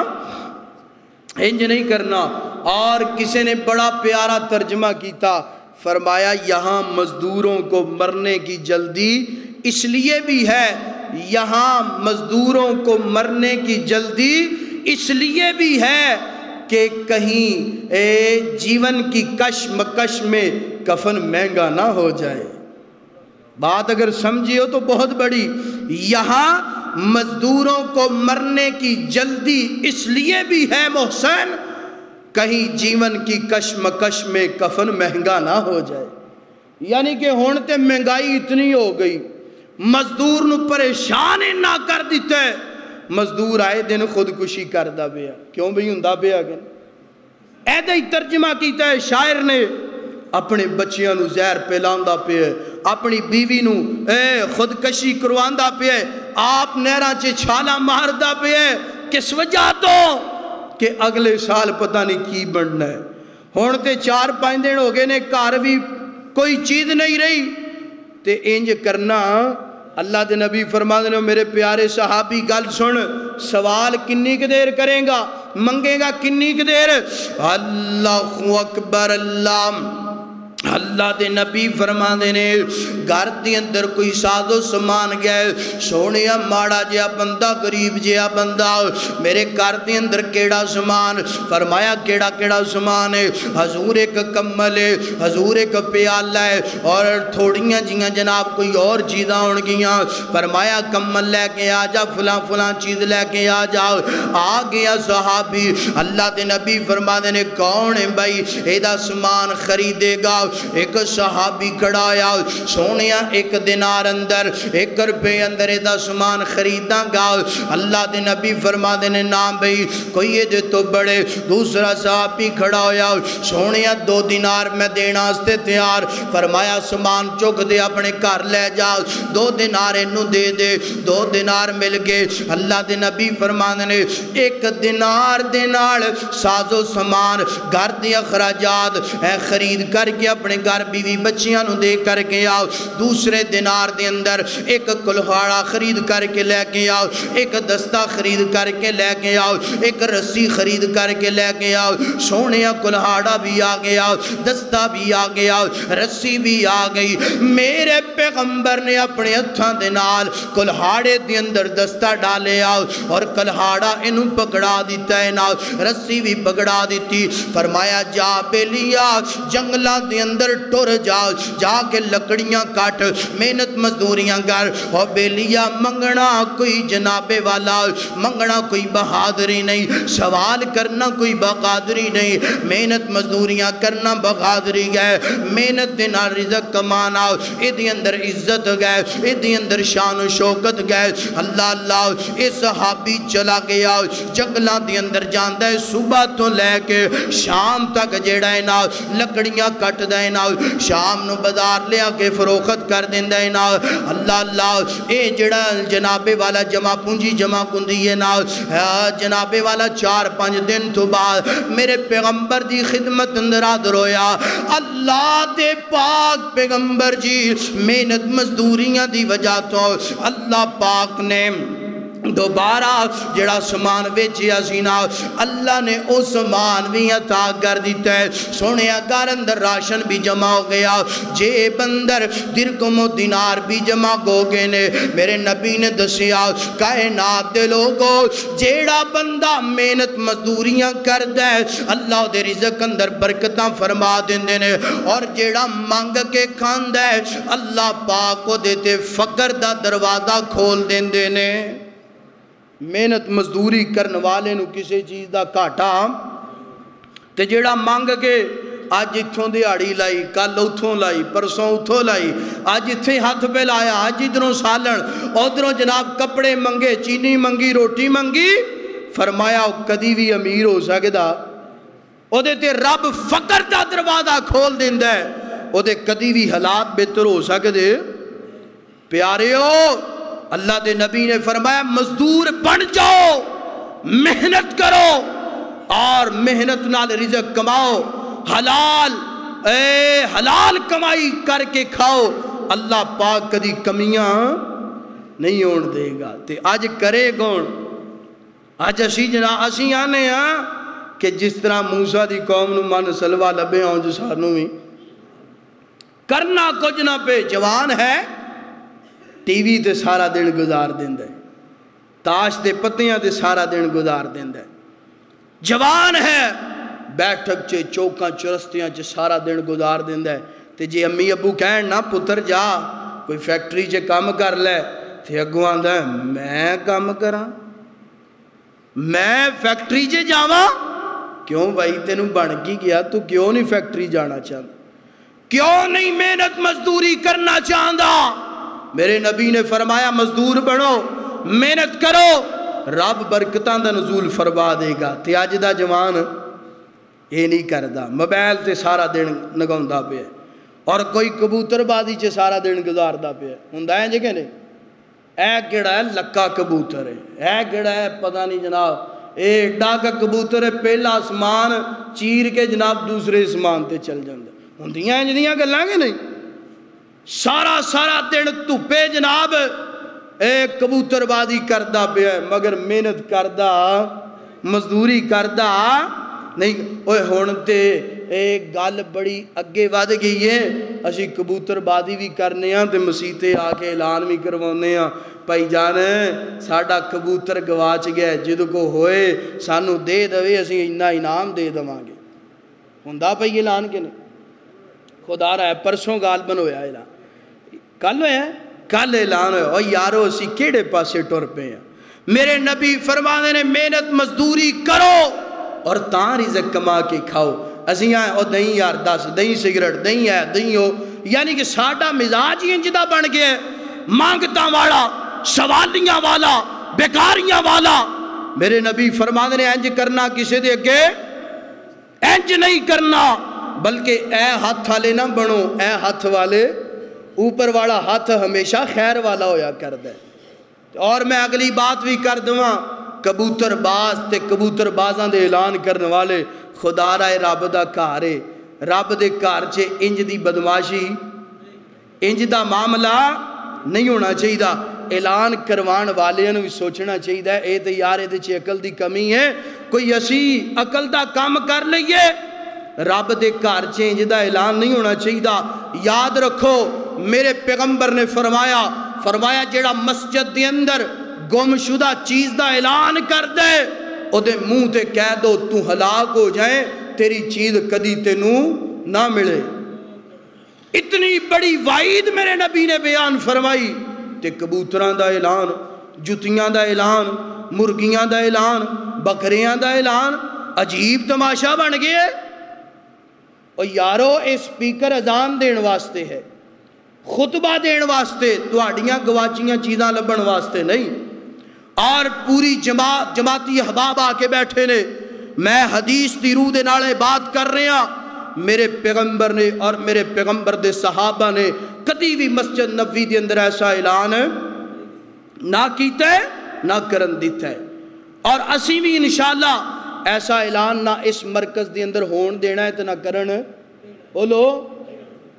انج نہیں کرنا۔ اور کسی نے بڑا پیارا ترجمہ کیتا، فرمایا یہاں مزدوروں کو مرنے کی جلدی اس لیے بھی ہے، یہاں مزدوروں کو مرنے کی جلدی اس لیے بھی ہے کہ کہیں جیون کی کشمکش میں کفن مہنگا نہ ہو جائے۔ بات اگر سمجھے ہو تو بہت بڑی، یہاں مزدوروں کو مرنے کی جلدی اس لیے بھی ہے محسن کہیں جیون کی کشمکش میں کفن مہنگا نہ ہو جائے، یعنی کہ ہونتے مہنگائی اتنی ہو گئی، مزدور نو پریشان نہ کر دیتے، مزدور آئے دن خودکشی کردہ بیا، کیوں بھی ہندہ بیا گئے؟ ایدہ ہی ترجمہ کیتا ہے شاعر نے، اپنے بچیاں نو زہر پیلاندہ پہ، اپنی بیوی نو خودکشی کرواندہ پہ، آپ نیرہ چے چھالا ماردہ پہ، کس وجہ تو کہ اگلے سال پتہ نہیں کی بڑھنا ہے، ہونتے 4-5 دن ہو گئے نے کار بھی کوئی چیز نہیں رہی، تے انج کرنا۔ اللہ دے نبی فرما دینے میرے پیارے صحابی گل سن، سوال کنی کی دیر کریں گا، منگے گا کنی کی دیر؟ اللہ اکبر، اللہ دے نبی فرما دینے گھر دے اندر کوئی ساز و سامان گئے، سونیا ماڑا جیا بندہ، غریب جیا بندہ، میرے گھر دے اندر کیڑا سامان؟ فرمایا کیڑا کیڑا سامان ہے؟ حضور ایک کمل ہے، حضور ایک پیالہ ہے، اور تھوڑیاں جیاں جناب کوئی اور چیزاں ہون گیاں، فرمایا کمل لے کے آ جا، فلاں چیز لے کے آ جا، آ گیا صحابی، اللہ دے نبی فرما دینے کون ہے بھائی ایدہ سامان خریدے گا؟ ایک صحابی کھڑا آیا، سونیا 1 دینار اندر 1 روپے اندر ایدہ سامان خریداں گا؟ اللہ دے نبی فرما دینے نام بھئی کوئی یہ دے تو بڑے۔ دوسرا صحابی کھڑا ہویا، سونیا 2 دینار میں دینا استے تیار، فرمایا سامان چک دے اپنے گھر لے جا، 2 دینار انہوں دے دے، 2 دینار مل گئے۔ اللہ دے نبی فرما دینے 1 دینار ساز و سامان گھر دے اخراجات خرید کر کے اپنے گھر بیوی بچیاں نو دے کر کے آؤ، دوسرے دینار دے اندر 1 کلہاڑا خرید کر کے لے کے آؤ، 1 دستہ خرید کر کے لے کے آؤ، 1 رسی خرید کر کے لے کے آؤ، سونیا کلہاڑا بھی آ گیا، دستہ بھی آ گیا، رسی بھی آ گئی۔ میرے پیغمبر نے اپنے ہتھاں دے نال کلہاڑے دے اندر دستہ ڈالے آؤ اور کلہاڑا انہوں پکڑا دیتا ہے، رسی بھی پکڑا دیتی، فرمایا جا بے لیا جنگلہ دے اندر ٹور جاؤ، جا کے لکڑیاں کاٹ، محنت مزدوریاں گر، اور بے لیا منگنا کوئی جناب والا، منگنا کوئی بہادری نہیں، سوال کرنا کوئی بہادری نہیں، محنت مزدوریاں کرنا بہادری گئے، محنت دینا رزق کمانا، ایدی اندر عزت گئے، ایدی اندر شان و شوکت گئے۔ اللہ اللہ اس صحابی چلا گیا، جنگلہ دی اندر جاندہ ہے، صبح تو لے کے شام تک جیڑا ہے نا لکڑیاں کٹ دے ہے نا شام نو بازار لیا کے فروخت کر دیندا ہے نا اللہ اللہ اے جڑا جنابے والا جمع پونجی جمع کندی ہے نا جنابے والا 4-5 دن تو بعد میرے پیغمبر دی خدمت اندر حاضر ہویا اللہ دے پاک پیغمبر جی محنت مزدوریاں دی وجہ تو اللہ پاک نے دوبارہ جڑا سامان ویچیا سی نا اللہ نے او سامان بھی عطا کر دیتا ہے سونے گھر اندر راشن بھی جمع ہو گیا جیب اندر درکم و دینار بھی جمع ہو گئے نے میرے نبی نے دسیا کائنات دے لوگو جیڑا بندہ محنت مزدوریاں کردا ہے اللہ دے رزق اندر برکتاں فرما دیندے نے اور جیڑا مانگ کے کھاندا ہے اللہ پاک کو دیتے فقر دا دروازہ کھول دیندے نے محنت مزدوری کرن والے نو کسی چیز دا کاٹا تے جیڑا مانگ کے آج اتھوں دیہڑی لائی کل اتھوں لائی پرسوں اتھوں لائی آج اتھے ہاتھ پہ لایا آج ادھروں سالن ادھروں جناب کپڑے منگے چینی منگی روٹی منگی فرمایا کدی بھی امیر ہو سکدا او دے تے رب فقر دا دروازہ کھول دیندا ہے او دے کدی بھی حالات بہتر ہو سکدے پیاریو اللہ دے نبی نے فرمایا مزدور بن جاؤ محنت کرو اور محنت نال رزق کماؤ حلال کمائی کر کے کھاؤ اللہ پاک کدی کمیاں نہیں ہون دے گا تے آج کرے کون آج اسی آنے ہاں کہ جس طرح موسیٰ دی قوم نو من سلوہ لبے ہوں جو سانوں میں کرنا کچھ نہ پہ جوان ہے ٹی وی تے سارا دن گزار دیندہ ہے تاش دے پتیاں تے سارا دن گزار دیندہ ہے جوان ہے بیٹھک چے چوکاں چرستیاں چے سارا دن گزار دیندہ ہے تے جے امی ابو کہن نا پتر جا کوئی فیکٹری چے کام کر لے تے اگو آندہ ہے میں کام کراں میں فیکٹری چے جاواں کیوں بھائی تینوں بن کی گیا تو کیوں نہیں فیکٹری جانا چاہتا کیوں نہیں محنت مزدوری کرنا چاہتا میرے نبی نے فرمایا مزدور بنو محنت کرو رب برکتاں دا نزول فرما دے گا تے اج دا جوان یہ نہیں کردا موبائل تے سارا دن لگاوندا پیا اور کوئی کبوتر بازی چ سارا دن گزاردا پیا ہوندا ہے جے کہ نہیں اے کیڑا ہے لکا کبوتر ہے اے کیڑا ہے پتہ نہیں جناب اے ڈاکا کبوتر ہے پہلا آسمان چیر کے جناب دوسرے آسمان تے چل جاندا ہوندیاں انجیاں گلاں کہ نہیں سارا دن دھوپے جناب کبوتر بازی کردا پیا مگر محنت کردا مزدوری کردا نہیں اوے ہن تے ایک گل بڑی اگے ود گئی ہے اسی کبوتر بازی بھی کرنے ہاں تے مسیح تے آ کے اعلان بھی کروانے ہاں بھائی جان ساڈا کبوتر گواچ گیا جدوں کو ہوئے سانو دے دوے اسی اتنا انعام دے دواں گے ہوندا پئی اعلان کہ نہیں خدا رہا ہے پرسوں غالباً ہویا اعلان کل ہویا ہے کل اعلان ہویا اور یارو اسی کیڑے پاسے ٹر پے ہیں میرے نبی فرمانے نے محنت مزدوری کرو اور تاں رزق کما کے کھاؤ اسی آئے اور دہیں یار 10 دہیں سگریٹ دہیں ہے دہیں ہو یعنی کہ ساڈا مزاج ہی انجدہ بن گیا ہے مانگتا والا سوالیاں والا بیکاریاں والا میرے نبی فرمانے نے انج کرنا کسی دے کے انج نہیں کرنا بلکہ اے ہاتھ والے نہ بنو اے ہاتھ والے اوپر والا ہاتھ ہمیشہ خیر والا ہویا کردا ہے اور میں اگلی بات بھی کر دواں کبوتر باز تے کبوتر بازاں دے اعلان کرنے والے خدا رائے رب دا گھر ہے رب دے گھر چ انج دی بدماشی انج دا معاملہ نہیں ہونا چاہیے اعلان کروان والے بھی سوچنا چاہیے اے تے یار اے چ عقل دی کمی ہے کوئی اسی عقل دا کام کر لئیے رب دے گھر چینج دا اعلان نہیں ہونا چاہیے یاد رکھو میرے پیغمبر نے فرمایا جیڑا مسجد دے اندر گم شدہ چیز دا اعلان کر دے او دے منہ تے کہہ دو تو ہلاک ہو جائیں تیری چیز کدی تینوں نہ ملے اتنی بڑی وعید میرے نبی نے بیان فرمائی تے کبوتراں دا اعلان جتیاں دا اعلان مرگیاں دا اعلان بکریاں دا اعلان عجیب تماشا بن گئے اور یارو اے سپیکر اذان دین واسطے ہے خطبہ دین واسطے تواڈیاں گواچیاں چیزاں لبن واسطے نہیں اور پوری جماعتی احباب آ کے بیٹھے نے میں حدیث دی روح دے نالے بات کر رہے ہاں میرے پیغمبر نے اور میرے پیغمبر دے صحابہ نے کدی بھی مسجد نبوی دے اندر ایسا اعلان نہ کیتا ہے نہ کرن دیتا ہے، اور اسی بھی انشاءاللہ ایسا اعلان نہ اس مرکز دے اندر ہون دینا ہے تو نہ کرن۔ بولو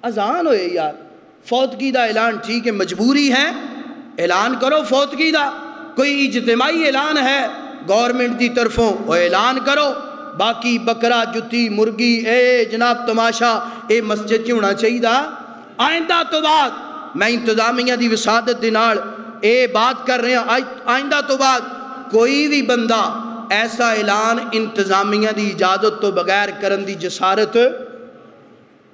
اذان ہوئے یار، فوتگی دا اعلان ٹھیک ہے، مجبوری ہے اعلان کرو فوتگی دا، کوئی اجتماعی اعلان ہے گورنمنٹ دی طرفوں وہ اعلان کرو، باقی بکرا جتی مرگی اے جناب تماشا اے مسجد کی ہونا چاہیے دا۔ آئندہ تو بعد میں انتظامیہ دی وسادت دے نال اے بات کر رہے ہیں، آئندہ تو بعد کوئی بھی بندہ ایسا اعلان انتظامیہ دی اجازت تو بغیر کرن دی جسارت،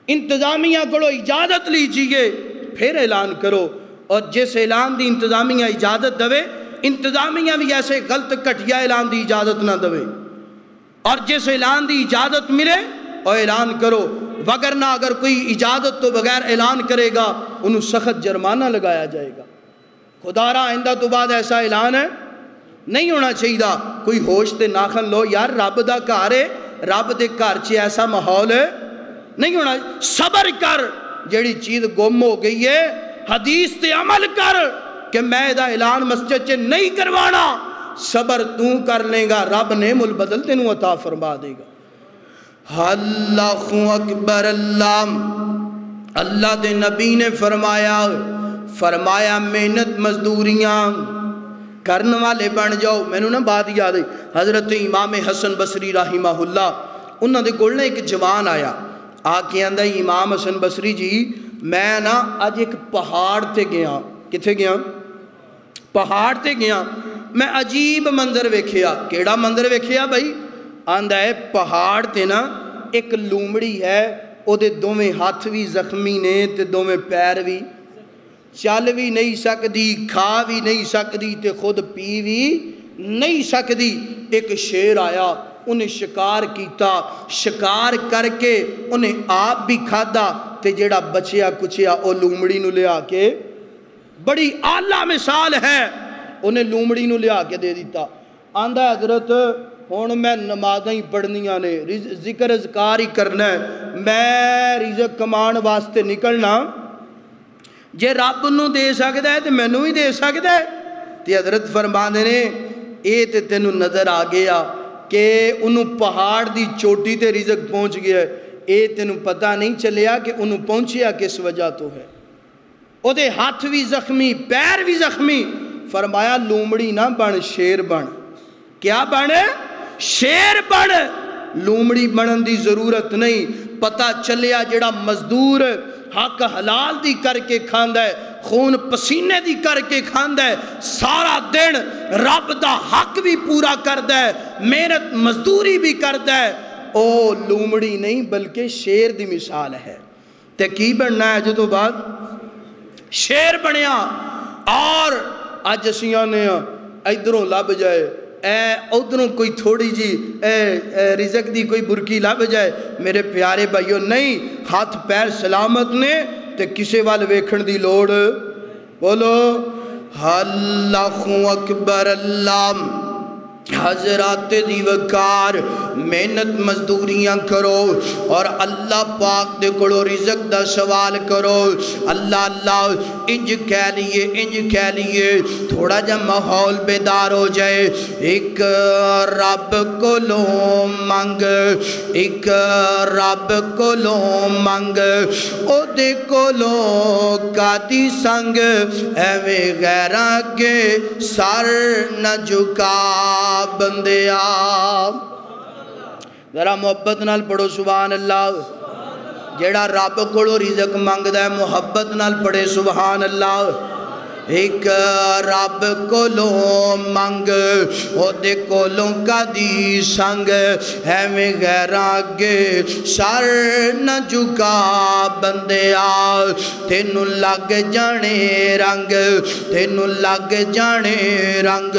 انتظامیہ کرو اجازت لیجئے پھر اعلان کرو، اور جس اعلان دی انتظامیہ اجازت دوے انتظامیہ بھی ایسے غلط کٹیا اعلان دی اجازت نہ دوے، اور جس اعلان دی اجازت ملے اور اعلان کرو، وگرنہ اگر کوئی اجازت تو بغیر اعلان کرے گا انہوں سخت جرمانہ لگایا جائے گا۔ خدا را آئندہ تو بعد ایسا اعلان ہے نہیں ہونا چاہیے دا۔ کوئی ہوش تے ناخن لو یار، رب دا گھر ہے، رب دے گھر چ ایسا ماحول ہے نہیں ہونا۔ صبر کر، جیڑی چیز گم ہو گئی ہے حدیث تے عمل کر کہ میں دا اعلان مسجد چ نہیں کروانا، صبر تو کر لے گا، رب نعم البدل تینوں عطا فرما دے گا۔ اللہ اکبر اللہ، اللہ دے نبی نے فرمایا محنت مزدوریاں کرن والے بن جاؤ۔ میں نے نا بات یاد ہے، حضرت امام حسن بصری رحمہ اللہ انہوں نے کول ایک جوان آیا، آ کے آندا امام حسن بصری جی میں نا اج ایک پہاڑ تے گیا۔ کتھے گیا؟ پہاڑ تے گیا، میں عجیب منظر ویکھیا۔ کیڑا منظر ویکھیا بھائی؟ آندا ہے پہاڑ تے نا ایک لومڑی ہے، او دے دوویں ہاتھ بھی زخمی نے تے دوویں پیر بھی، چل بھی نہیں سکدی، کھا بھی نہیں سکدی تے خود پی بھی نہیں سکدی۔ ایک شیر آیا، انہیں شکار کیتا، شکار کر کے انہیں آپ بھی کھادا تے جیڑا بچیا کچیا او لومڑی نو لیا کے، بڑی اعلیٰ مثال ہے، انہیں لومڑی نو لیا کے دے دیتا۔ آندہ حضرت ہون میں نمازیں ہی پڑھنیاں نے، ذکر اذکار ہی کرنا ہے، میں رزق کمان واسطے نکلنا، جے رب نو دے سکتا ہے تو میں نو ہی دے سکتا ہے۔ تے حضرت فرمانے نے اے تے تینوں نظر آ گیا کہ انہوں پہاڑ دی چوٹی تے رزق پہنچ گیا ہے، اے تینوں پتہ نہیں چلیا کہ انہوں پہنچیا کس وجہ تو ہے۔ او دے ہاتھ بھی زخمی، پیر بھی زخمی، فرمایا لومڑی نہ بن، شیر بن۔ کیا بن؟ شیر بن، لومڑی بنن دی ضرورت نہیں۔ پتہ چلیا جڑا مزدور حق حلال دی کر کے کھاندا ہے، خون پسینے دی کر کے کھاندا ہے، سارا دن رب دا حق بھی پورا کردا ہے، محنت مزدوری بھی کردا ہے، او لومڑی نہیں بلکہ شیر دی مثال ہے۔ تے کی بننا ہے جدوں بعد؟ شیر بنیا۔ اور اج اسیاں نے ادھروں لب جائے، ادھروں کوئی تھوڑی جی رزق دی کوئی برکی لب جائے، میرے پیارے بھائیو نہیں، ہاتھ پیر سلامت نے تے کسے وال ویکھن دی لوڑ۔ بولو اللہ اکبر اللہ۔ حضرات دی وقار محنت مزدوریاں کرو اور اللہ پاک دے کولو رزق دا سوال کرو۔ اللہ اللہ انج کہہ لیے تھوڑا جا ماحول بیدار ہو جائے۔ ایک رب کولو منگ، ایک رب کولو منگ، او دے کولو کاتی سنگ، ایویں غیراں کے سر نہ جھکا بندیا۔ ذرا محبت نال پڑھو سبحان اللہ۔ جیڑا رب کولو رزق منگدا ہے محبت نال پڑھے سبحان اللہ۔ ایک رب کولو منگ، او دے کولوں کدی سنگ، ایویں غیراں اگے سر نہ جھکا بندیا۔ تینوں لگ جانے رنگ، تینوں لگ جانے رنگ،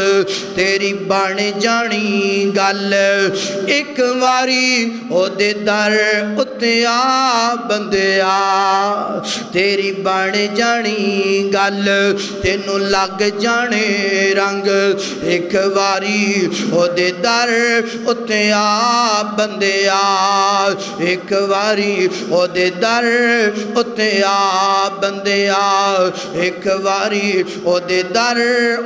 تیری بن جانی گل، ایک واری او دے در اتے آ بندیا، تیری بن جانی گل، تینوں لگ جانے رنگ ایک واری او دے در اتے آ بندیا ایک واری او دے در اتے آ بندیا ایک واری او دے در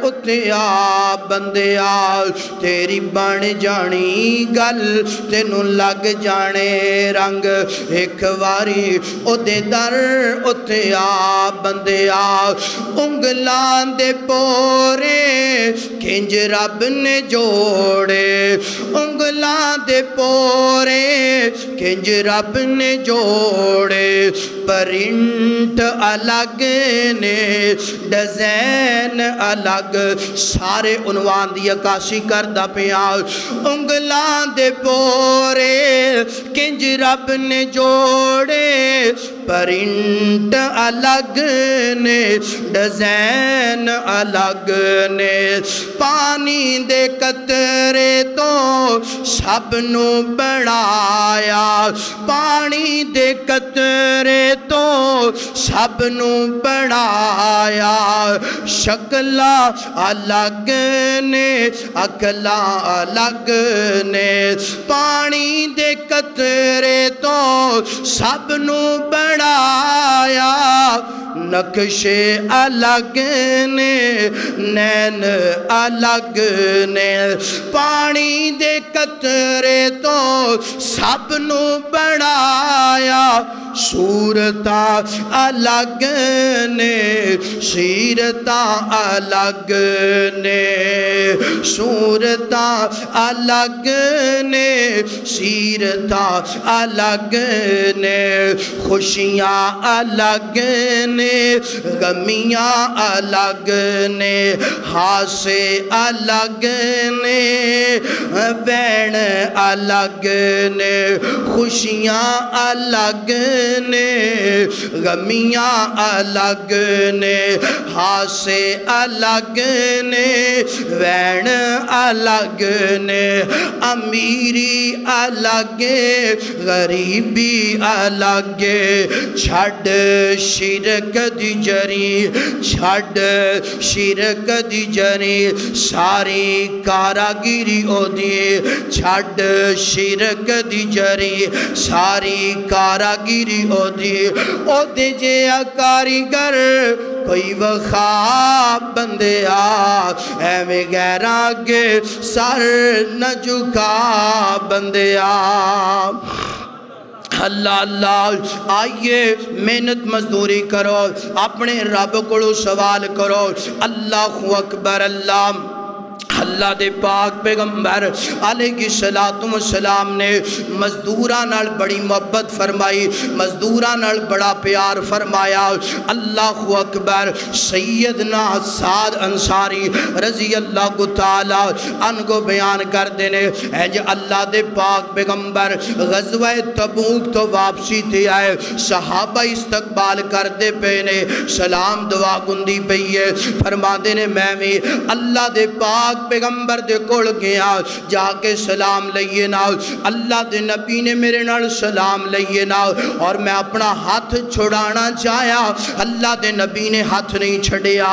اتے آ بندیا تیری بن جانی گل تینوں لگ جانے رنگ ایک واری او دے در اتے آ بندیا انگلان دے پورے کنج رب نے جوڑے انگلان دے پورے کنج رب نے جوڑے پرنٹ الگ نے ڈیزائن الگ سارے عنوان دی عکاسی کردہ پیا انگلان دے پورے کنج رب نے جوڑے پرنٹ الگ نے ڈیزائن الگ نے پانی دے قطرے تو سب نو بڑھایا پانی دے قطرے تو سب نو بڑھایا شکلا الگ نے عقلا الگ نے پانی دے قطرے تو سب نو بڑھایا نقشے الگ نے نین الگ نے پانی دے قطرے تو سب نو بڑھایا صورتاں الگ نے سیرتاں الگ نے صورتاں الگ نے سیرتاں الگ نے خوشیاں الگ نے غمیاں الگ نے ہاسے الگ نے بین الگ نے خوشیاں الگ نے غمیاں الگ نے ہاسے الگ نے بین الگ نے امیری الگ غریبی الگ چھڑ شرک دی جری چھڑ شرک دی جری ساری کاراگیری او دی چھڑ شرک دی جری ساری کاراگیری او دی جے کاریگر کوئی وخاب بندے اے میں غیراں کے سر نہ جھکا بندے اللہ اللہ آئیے محنت مزدوری کرو اپنے رب کو سوال کرو اللہ اکبر اللہ دے پاک پیغمبر علیہ السلام نے مزدوراں نال بڑی محبت فرمائی مزدوراں نال بڑا پیار فرمایا اللہ اکبر سیدنا سعد انصاری رضی اللہ تعالی عنہ کو بیان کر دینے اے جے اللہ دے پاک پیغمبر غزوہ تبوک تو واپسی تھی آئے صحابہ استقبال کر دے پینے سلام دعا گندی پہیے فرما دینے میں بھی اللہ دے پاک پیغمبر دے کول گیا جا کے سلام لئیے نا اللہ دے نبی نے میرے نال سلام لئیے نا اور میں اپنا ہاتھ چھڑانا چاہیا اللہ دے نبی نے ہاتھ نہیں چھڑیا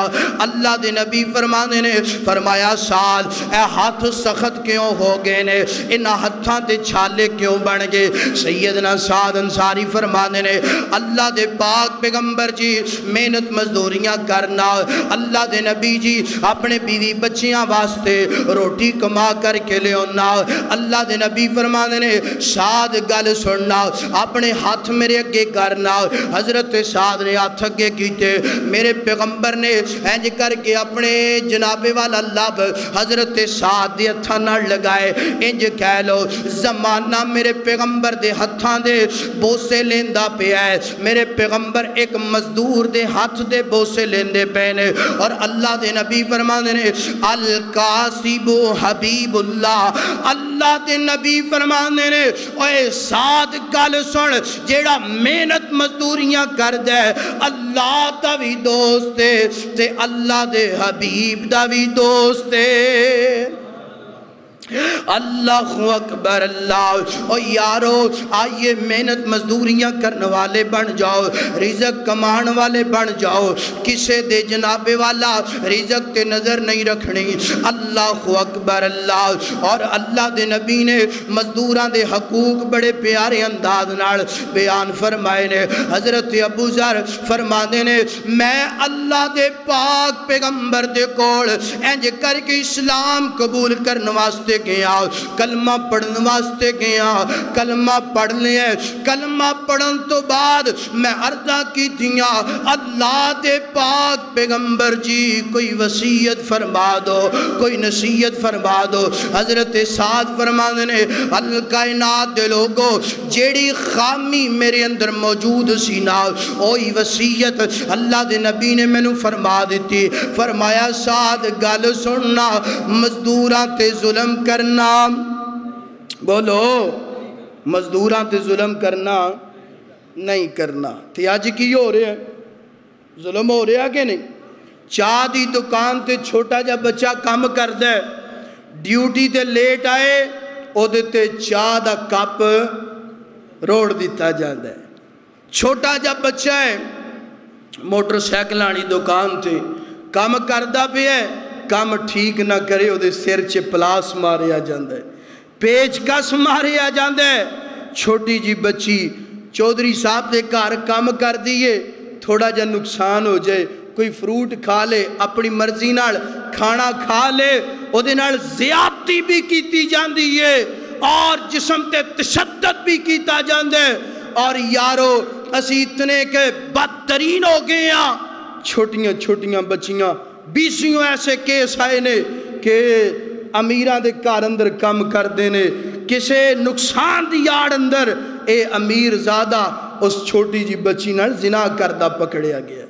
اللہ دے نبی فرمانے نے فرمایا سال اے ہاتھ سخت کیوں ہو گئے نے انہا ہتھاں تے چھالے کیوں بن گئے سیدنا سعد انصاری فرمانے نے اللہ دے پاک پیغمبر جی محنت مزدوریاں کرنا اللہ دے نبی جی اپنے بیوی بچیاں واسطے روٹی کما کر کے لے ہونا اللہ دے نبی فرمانے نے سعد گل سننا اپنے ہاتھ میرے اگے کرنا حضرت سعد نے ہاتھ اگے کیتے میرے پیغمبر نے اینج کر کے اپنے جناب والا لب حضرت سعد دے ہتھاں نال لگائے انج کہہ لو زمانہ میرے پیغمبر دے ہتھاں دے بوسے لیندا پیا ہے میرے پیغمبر ایک مزدور دے ہاتھ دے بوسے لیندے پینے اور اللہ دے نبی فرمانے نے القاسب حبیب اللہ دے نبی فرمانے نے اے سعد گل سن جیڑا محنت مزدوریاں کر دے اللہ دا بھی دوست ہے تے اللہ دے حبیب دا بھی دوست ہے اللہ اکبر اللہ۔ اور یارو آئیے محنت مزدوریاں کرنے والے بن جاؤ، رزق کمان والے بن جاؤ، کسے دے جناب والا رزق تے نظر نہیں رکھنی۔ اللہ اکبر اللہ۔ اور اللہ دے نبی نے مزدوران دے حقوق بڑے پیارے انداز نال بیان فرمائے نے۔ حضرت ابو ذر فرمانے نے میں اللہ دے پاک پیغمبر دے کول انج کر کے اسلام قبول کرنے واسطے گیا، کلمہ پڑھنے واسطے گیا، کلمہ پڑھ لیا، کلمہ پڑھن تو بعد میں عرضہ کی دیا اللہ دے پاک پیغمبر جی کوئی وصیت فرما دو، کوئی نصیحت فرما دو۔ حضرت سعد فرمانے نے الکائنات دے لوگو جیڑی خامی میرے اندر موجود سی نا اوہی وصیت اللہ دے نبی نے میں نو فرما دیتی۔ فرمایا سعد گل سننا، مزدوراں تے ظلم کرنا، بولو مزدوراں تے ظلم کرنا نہیں کرنا۔ تھی آج کی ہو رہے ہیں ظلم ہو رہا کہ نہیں؟ چاہ دی دکان تے چھوٹا جا بچہ کام کر دے، ڈیوٹی تے لیٹ آئے او دیتے چاہ دا کپ روڑ دیتا جاندہ ہے۔ چھوٹا جا بچہ ہے موٹر سائیکل آنی دکان تے کام کردہ بھی ہے، کام ٹھیک نہ کرے او دے سر چے پلاس ماریا جاندہ ہے، پیچ کس ماریا جاندہ ہے۔ چھوٹی جی بچی چودھری صاحب دے کار کام کر دیئے، تھوڑا جا نقصان ہو جائے، کوئی فروٹ کھا لے، اپنی مرضی نال کھانا کھا لے، او دے نال زیادتی بھی کیتی جاندی ہے اور جسم تے تشدد بھی کیتا جاندہ ہے۔ اور یارو اسی اتنے کے بدترین ہو گئے ہیں، چھوٹیاں چھوٹیاں بچیاں بیسیوں ایسے کیس آئے نے کہ امیران دے کار اندر کم کر دینے، کسے نقصان دی یار اندر اے امیر زادہ اس چھوٹی جی بچی نال زنا کردہ پکڑیا گیا۔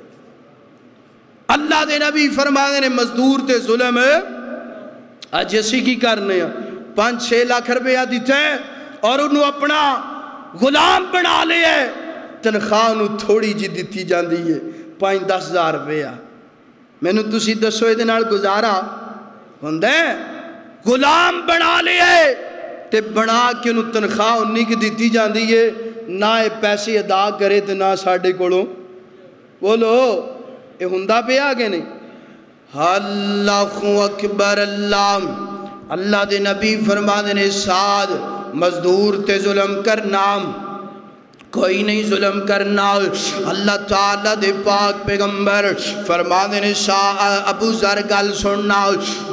اللہ دے نبی فرمانے نے مزدور تے ظلم ہے، آج اسی کی کرنے ہیں 5-6 لاکھ روپیہ دیتے ہیں اور انہوں اپنا غلام بنا لے ہے، تنخواہ انہوں تھوڑی جی دیتی جان دی ہے 5-10 ہزار روپیہ۔ میں نے تسی دسو ایدے نال گزارا ہوندے غلام بنا لے ہے تے بنا کے انہوں تنخواہ انہی کی دیتی جان دی ہے، نہ پیسے ادا کرے تے نہ ساڑھے کولوں بولو اے ہندہ پہ آگے نہیں۔ اللہ اکبر اللہ۔ اللہ دے نبی فرمانے نے سعد مزدور تے ظلم کرنا کوئی نہیں ظلم کرنا۔ اللہ تعالیٰ دے پاک پیغمبر فرمانے نے ابو ذر گل سننا،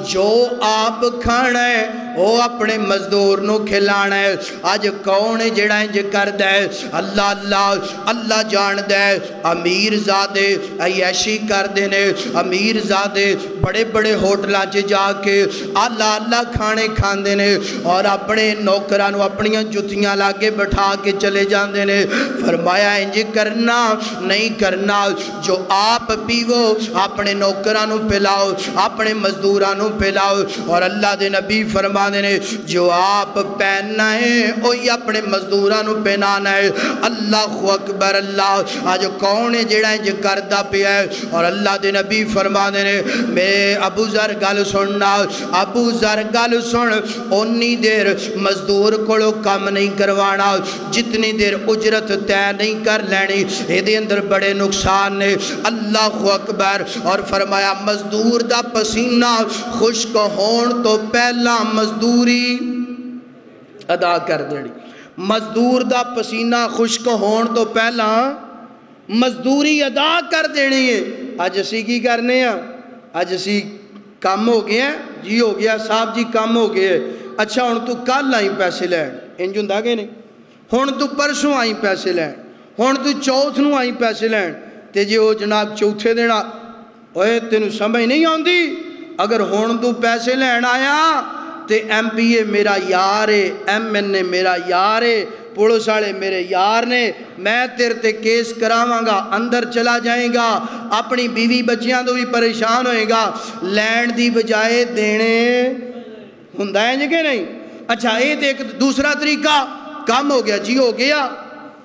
جو آپ کھانا ہے وہ اپنے مزدور نو کھلانا ہے۔ آج کون جڑا انج کر دے؟ اللہ جان دے۔ امیر زادے عیاشی کر دینے، امیر زادے بڑے بڑے ہوٹلاں چ جا کے اللہ کھانے کھان دینے اور اپنے نوکرانو اپنیاں جتیاں لاگے بٹھا کے چلے جان دینے۔ فرمایا انج کرنا نہیں کرنا، جو آپ پیو اپنے نوکرانو پلاؤ، اپنے مزدورانو پلاؤ۔ اور اللہ دے نبی فرمانے نے جو آپ پہننا ہے وہی اپنے مزدورانو پہنانا ہے۔ اللہ اکبر اللہ۔ آج کون ہے جڑا انج کردہ پیا ہے؟ اور اللہ دے نبی فرمانے نے میں ابو ذر گل سننا، ابو ذر گل سن، اونی دیر مزدور کولو کام نہیں کروانا جتنی دیر اجرت طے نہیں کر لینی، اے دے اندر بڑے نقصان نے۔ اللہ اکبر۔ اور فرمایا مزدور دا پسینہ خشک ہون تو پہلا مزدوری ادا کر دینی، مزدور دا پسینہ خشک ہون تو پہلا مزدوری ادا کر دینی ہے۔ آج اسی کی کرنے ہیں؟ آج اسی کام ہو گیا جی، ہو گیا صاحب جی کام ہو گیا، اچھا ہن تو کل آئیں پیسے لین، انج ہوندا کہ نہیں؟ ہن تو پرسوں آئیں پیسے لین، ہن تو چوتھ نو آئیں پیسے لین، تے جی وہ جناب چوتھے دینا اوے تینوں سمجھ نہیں آندی؟ اگر ہن تو پیسے لین آیا تے ایم پی اے میرا یار ہے، ایم این اے میرا یار ہے، پولیس والے میرے یار نے، میں تیرے تے کیس کراواں گا، اندر چلا جائیں گا، اپنی بیوی بچیاں تو بھی پریشان ہوئے گا، لین دی بجائے دینے ہوندا ہے کہ نہیں؟ اچھا یہ ایک دوسرا طریقہ کام ہو گیا جی، ہو گیا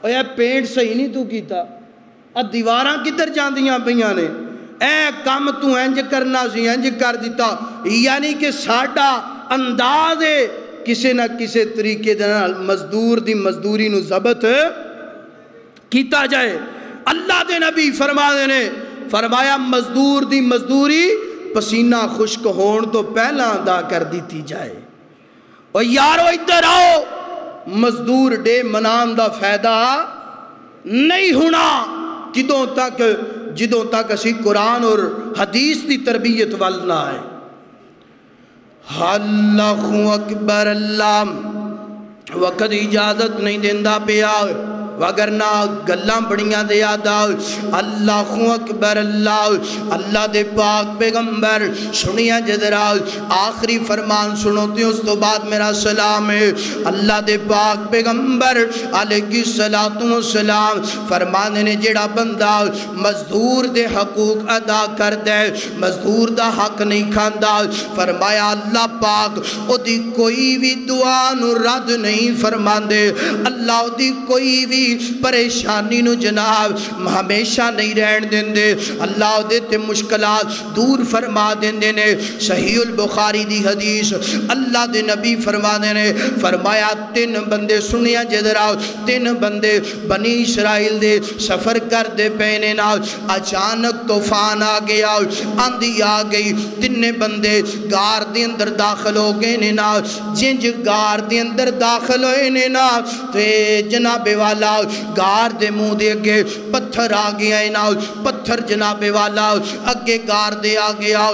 اے پینٹ صحیح نہیں تو کیتا، دیواراں کدھر جاندیاں پیاں نے، اے کام تو انج کرنا سی انج کر دیتا، یعنی کہ ساڈا انداز ہے کسی نہ کسی طریقے دے نال مزدور دی مزدوری نو ضبط کیتا جائے۔ اللہ دے نبی فرمایا مزدور دی مزدوری پسینہ خشک ہون تو پہلا ادا کر دیتی جائے۔ اور یارو ادھر آؤ، مزدور ڈے منان دا فائدہ نہیں ہونا جدوں تک اسی قرآن اور حدیث دی تربیت وال نہ آئے۔ اللہ اکبر، اللہ وقت اجازت نہیں دیندہ پیا وگرنہ گلاں بڑیاں دے آدھا۔ اللہ اکبر، اللہ دے پاک پیغمبر سنیا جدرا آخری فرمان سنوتے اس تو بعد میرا سلام ہے۔ اللہ دے پاک پیغمبر علیہ السلام فرمانے نے جڑا بندہ مزدور دے حقوق ادا کر دے، مزدور دا حق نہیں کھاندا، فرمایا اللہ پاک او دی کوئی بھی دعا نو رد نہیں فرماندے، اللہ او دی کوئی بھی پریشانی نو جناب ہمیشہ نہیں رہن دیندے، اللہ دیتے مشکلات دور فرما دیندے نے۔ صحیح البخاری دی حدیث اللہ دے نبی فرمایا 3 بندے سنیا جدرا 3 بندے بنی اسرائیل دے سفر کر دے پینے نا، اچانک طوفان آ گیا، آندھی آ گئی، 3 بندے گار دے اندر داخل ہو گئے نا، جنج گار دے اندر داخل ہوئے نا تے جناب والا گار دے منہ دے اگے پتھر آ گیا ہے نا، پتھر جناب والا اگے گار دے آ گیا،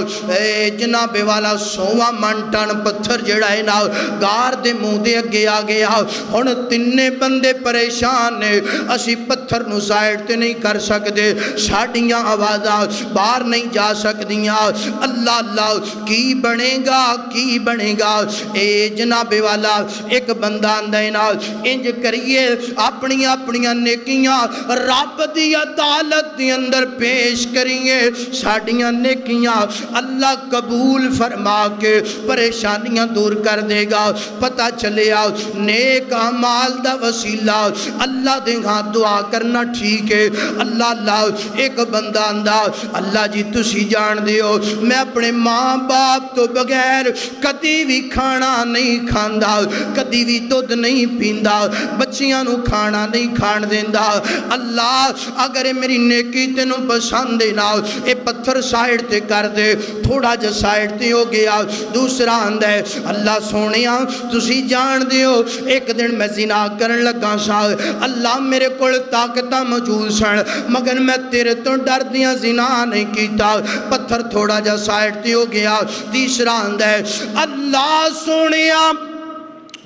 جناب والا 100 من ٹن پتھر جڑا ہے نا گار دے منہ دے اگے آ گیا۔ ہن 3 بندے پریشان نے، اسی پتھر نو سائیڈ تے نہیں کر سکدے، ساڈیاں آوازاں باہر نہیں جا سکدیاں، اللہ کی بنے گا اے جناب والا ایک بندہ آندا ہے نا انج کریے اپنی نیکیاں رب دی عدالت دی اندر پیش کریے، ساڈیاں نیکیاں اللہ قبول فرما کے پریشانیاں دور کر دے گا۔ پتہ چلے آؤ نیک اعمال دا وسیلہ اللہ دے ہاں دعا کرنا ٹھیک ہے۔ اللہ ایک بندہ آندا اللہ جی تسی جان دیو میں اپنے ماں باپ تو بغیر کدی بھی کھانا نہیں کھاندا، کدی بھی دودھ نہیں پیندا، بچیاں نو کھانا نہیں کھان دیندا، اللہ اگر میری نیکی تینوں پسند ہے نا اے پتھر سائیڈ تے کر دے، تھوڑا جا سائیڈ تے ہو گیا۔ دوسرا آندہ ہے اللہ سونیاں تسی جان دیو ایک دن میں زنا کرن لگا سا، اللہ میرے کول طاقتہ موجود سن مگر میں تیرے تو ڈر دیاں زنا نہیں کیتا، پتھر تھوڑا جا سائیڈ تے ہو گیا۔ تیسرا آندہ ہے اللہ سونیاں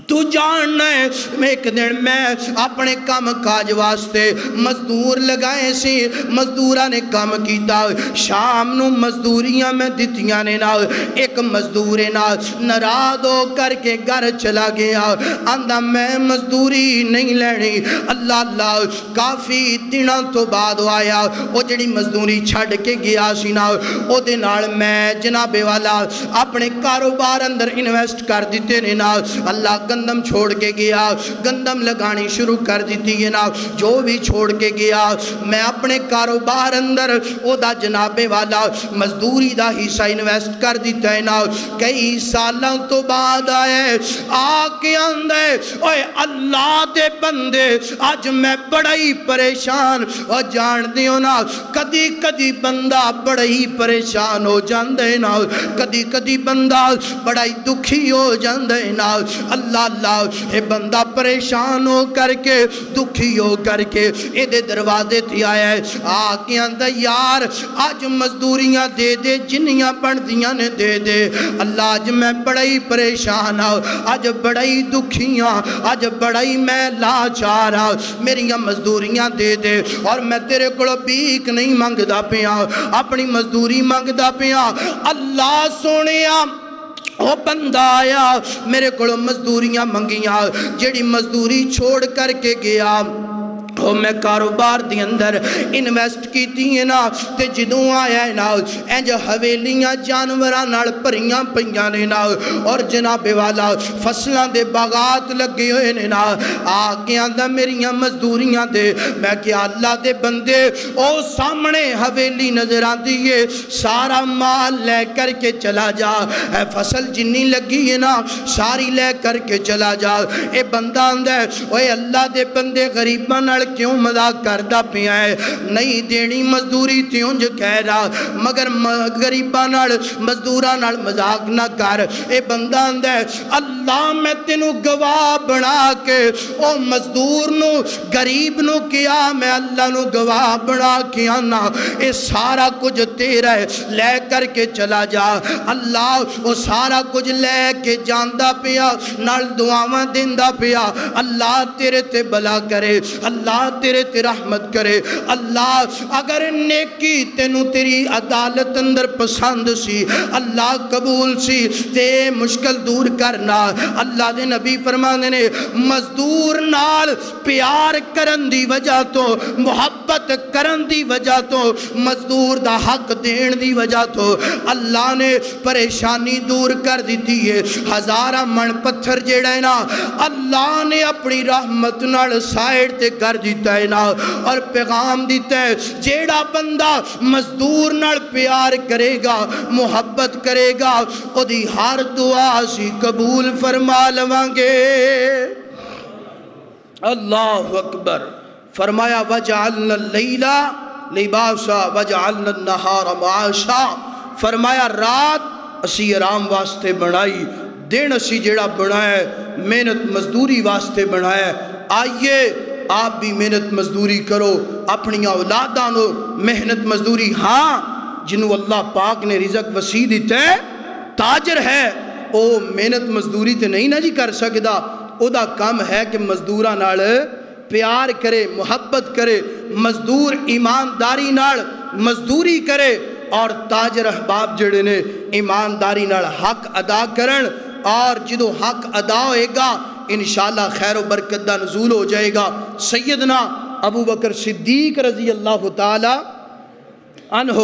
تو جاننا ہے ایک دن میں اپنے کام کاج واسطے مزدور لگائے سی، مزدورہ نے کام کیتا، شام نو مزدوریاں میں دتیاں نے نا، ایک مزدور نا ناراض ہو کر کے گھر چلا گیا، آندہ میں مزدوری نہیں لینی۔ اللہ کافی دنوں تو بعد آیا، وہ جڑی مزدوری چھڑ کے گیا سی نا او دے نال میں جناب والا اپنے کاروبار اندر انویسٹ کر دیتے نے نا، اللہ گندم چھوڑ کے گیا، گندم لگانی شروع کر دیتی ہے نا، جو بھی چھوڑ کے گیا میں اپنے کاروبار اندر او دا جناب والا مزدوری دا حصہ انویسٹ کر دیتا ہے نا، کئی سالاں تو بعد آئے آکے آندے اوے اللہ دے بندے آج میں بڑا ہی پریشان ہو جان دیو نا، کدی بندہ بڑا ہی پریشان ہو جان دے نا، کدی بندہ بڑا ہی دکھی ہو جان دے نا، اللہ اے بندہ پریشان ہو کر کے دکھی ہو کر کے اے دے دروازے تھی آیا ہے، آکے اندھا یار آج مزدوریاں دے دے جنیاں پڑھدیاں نے دے دے، اللہ آج میں بڑا ہی پریشان ہوں، آج بڑا ہی دکھیاں، آج بڑا ہی میں لاچار ہوں، میریاں مزدوریاں دے دے، اور میں تیرے کڑو بیک نہیں مانگ دا پیا، اپنی مزدوری مانگ دا پیا۔ اللہ سونیاں وہ بندہ آیا میرے کو مزدوریاں منگیاں، جیڑی مزدوری چھوڑ کر کے گیا میں کاروبار دی اندر انویسٹ کیتی ہے نا تے جدوں آیا ہے نا انج حویلیاں جانوراں نال بھریاں پئیاں نے نا اور جناب والا فصلاں دے باغات لگے ہوئے نے نا آ کے آندا میریاں مزدوریاں دے میں کہ اللہ دے بندے او سامنے حویلی نظر آندی ہے سارا مال لے کر کے چلا جا اے فصل جنی لگی ہے نا ساری لے کر کے چلا جا اے بندہ آندا ہے اوے اللہ دے بندے غریباں نال کیوں مذاق کردہ پیا ہے نہیں دینی مزدوری تیونج کہہ رہا مگر غریباں نال مزدوراں نال مذاق نہ کر اے بندہ اندہ ہے اللہ میں تینو گواہ بنا کے او مزدور نو غریب نو کیا میں اللہ نو گواہ بنا کے آنا اے سارا کچھ تیرا ہے لے کر کے چلا جا اللہ وہ سارا کچھ لے کے جاندہ پیا نال دعاواں دیندہ پیا اللہ تیرے تے بلا کرے اللہ تیرے تے رحمت کرے اللہ اگر نیکی تینو تیری عدالت اندر پسند سی اللہ قبول سی تے مشکل دور کرنا اللہ دے نبی فرمانے نے مزدور نال پیار کرن دی وجہ تو محبت کرن دی وجہ تو مزدور دا حق دین دی وجہ تو اللہ نے پریشانی دور کر دیتی ہے ہزارہ من پتھر جیڑا ہے نا اللہ نے اپنی رحمت نال سائڈ تے کر دیتا ہے نا اور پیغام دیتا ہے جیڑا بندہ مزدور نال پیار کرے گا محبت کرے گا او دی ہر دعا سی قبول فرما لوانگے اللہ اکبر فرمایا وَجَعَلْنَا اللَّيْلَ لِبَاسًا وَجَعَلْنَا النَّهَارَ مَعَاشًا فرمایا رات اسی آرام واسطے بنائی دن اسی جیڑا بنایا محنت مزدوری واسطے بنایا آئیے آپ بھی محنت مزدوری کرو اپنی اولادانو محنت مزدوری ہاں جنہوں اللہ پاک نے رزق وسیع دیتا ہے تاجر ہے او محنت مزدوری تے نہیں نا جی کر سکدا او دا کام ہے کہ مزدوراں نال پیار کرے محبت کرے مزدور ایمانداری نال مزدوری کرے اور تاجر احباب جڑے نے ایمانداری نال حق ادا کرن اور جدو حق ادا ہوئے گا انشاءاللہ خیر و برکت دا نزول ہو جائے گا سیدنا ابو بکر صدیق رضی اللہ تعالی عنہ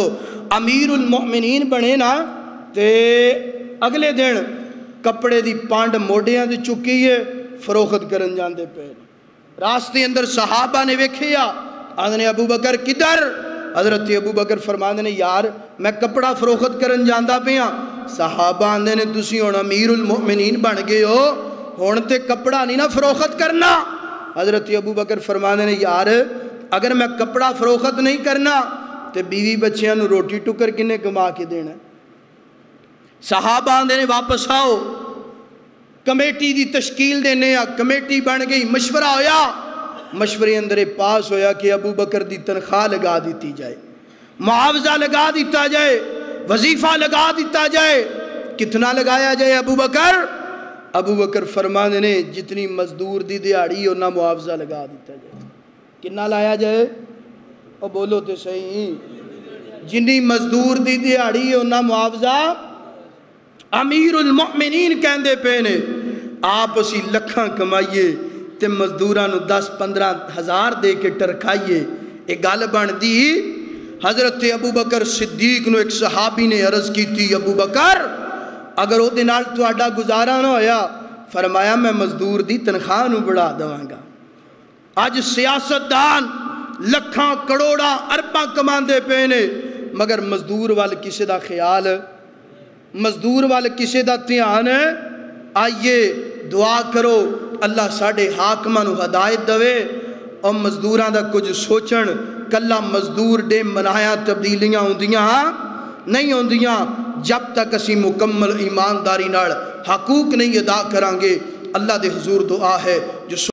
امیر المؤمنین بنے نا تے اگلے دن کپڑے دی پانڈ موڑیاں دی چکی ہے فروخت کرن جاندے پہ راستے اندر صحابہ نے ویکھیا آدھنے ابو بکر کدھر حضرت ابو بکر فرماندے نے یار میں کپڑا فروخت کرن جاندہ پہ ہاں صحابہ آندے نے تسی ہون امیر المؤمنین بن گئے ہو ہون تے کپڑا نہیں نا فروخت کرنا حضرت ابو بکر فرماندے نے یار اگر میں کپڑا فروخت نہیں کرنا تے بیوی بچیاں نو روٹی ٹکر کنے کما کے دینا صحابہ آندے نے واپس آؤ کمیٹی دی تشکیل دینے کمیٹی بن گئی مشورہ ہویا مشورے اندر پاس ہویا کہ ابو بکر دی تنخواہ لگا دیتی جائے معاوضہ لگا دیتا جائے وظیفہ لگا دیتا جائے کتنا لگایا جائے ابو بکر فرمانے نے جتنی مزدور دی دیہڑی ہونا معاوضہ لگا دیتا جائے کتنا لایا جائے او بولو تے صحیح جنی مزدور دی دیہڑی ہونا معاوضہ امیر المؤمنین کہندے پینے آپ اسی لکھاں کمائیے تے مزدورانو 10-15 ہزار دے کے ٹرکائیے ایک گل بن دی حضرت ابو بکر صدیق نو ایک صحابی نے عرض کی تھی ابو بکر اگر او دنال تو آڈا گزارا نہ ہویا فرمایا میں مزدور دی تنخواہ نو بڑھا دوانگا آج سیاستدان لکھاں کروڑا ارباں کماندے پینے مگر مزدور وال کسے دا خیال مزدور وال کسے دا دھیان آئیے دعا کرو اللہ ساڑھے حاکماں نو ہدایت دوے اور مزدوراں دا کچھ سوچن کلا مزدور ڈے منایا تبدیلیاں ہوندیاں نہیں ہوندیاں جب تک اسی مکمل ایمانداری نال حقوق نہیں ادا کرانگے اللہ دے حضور دعا ہے جو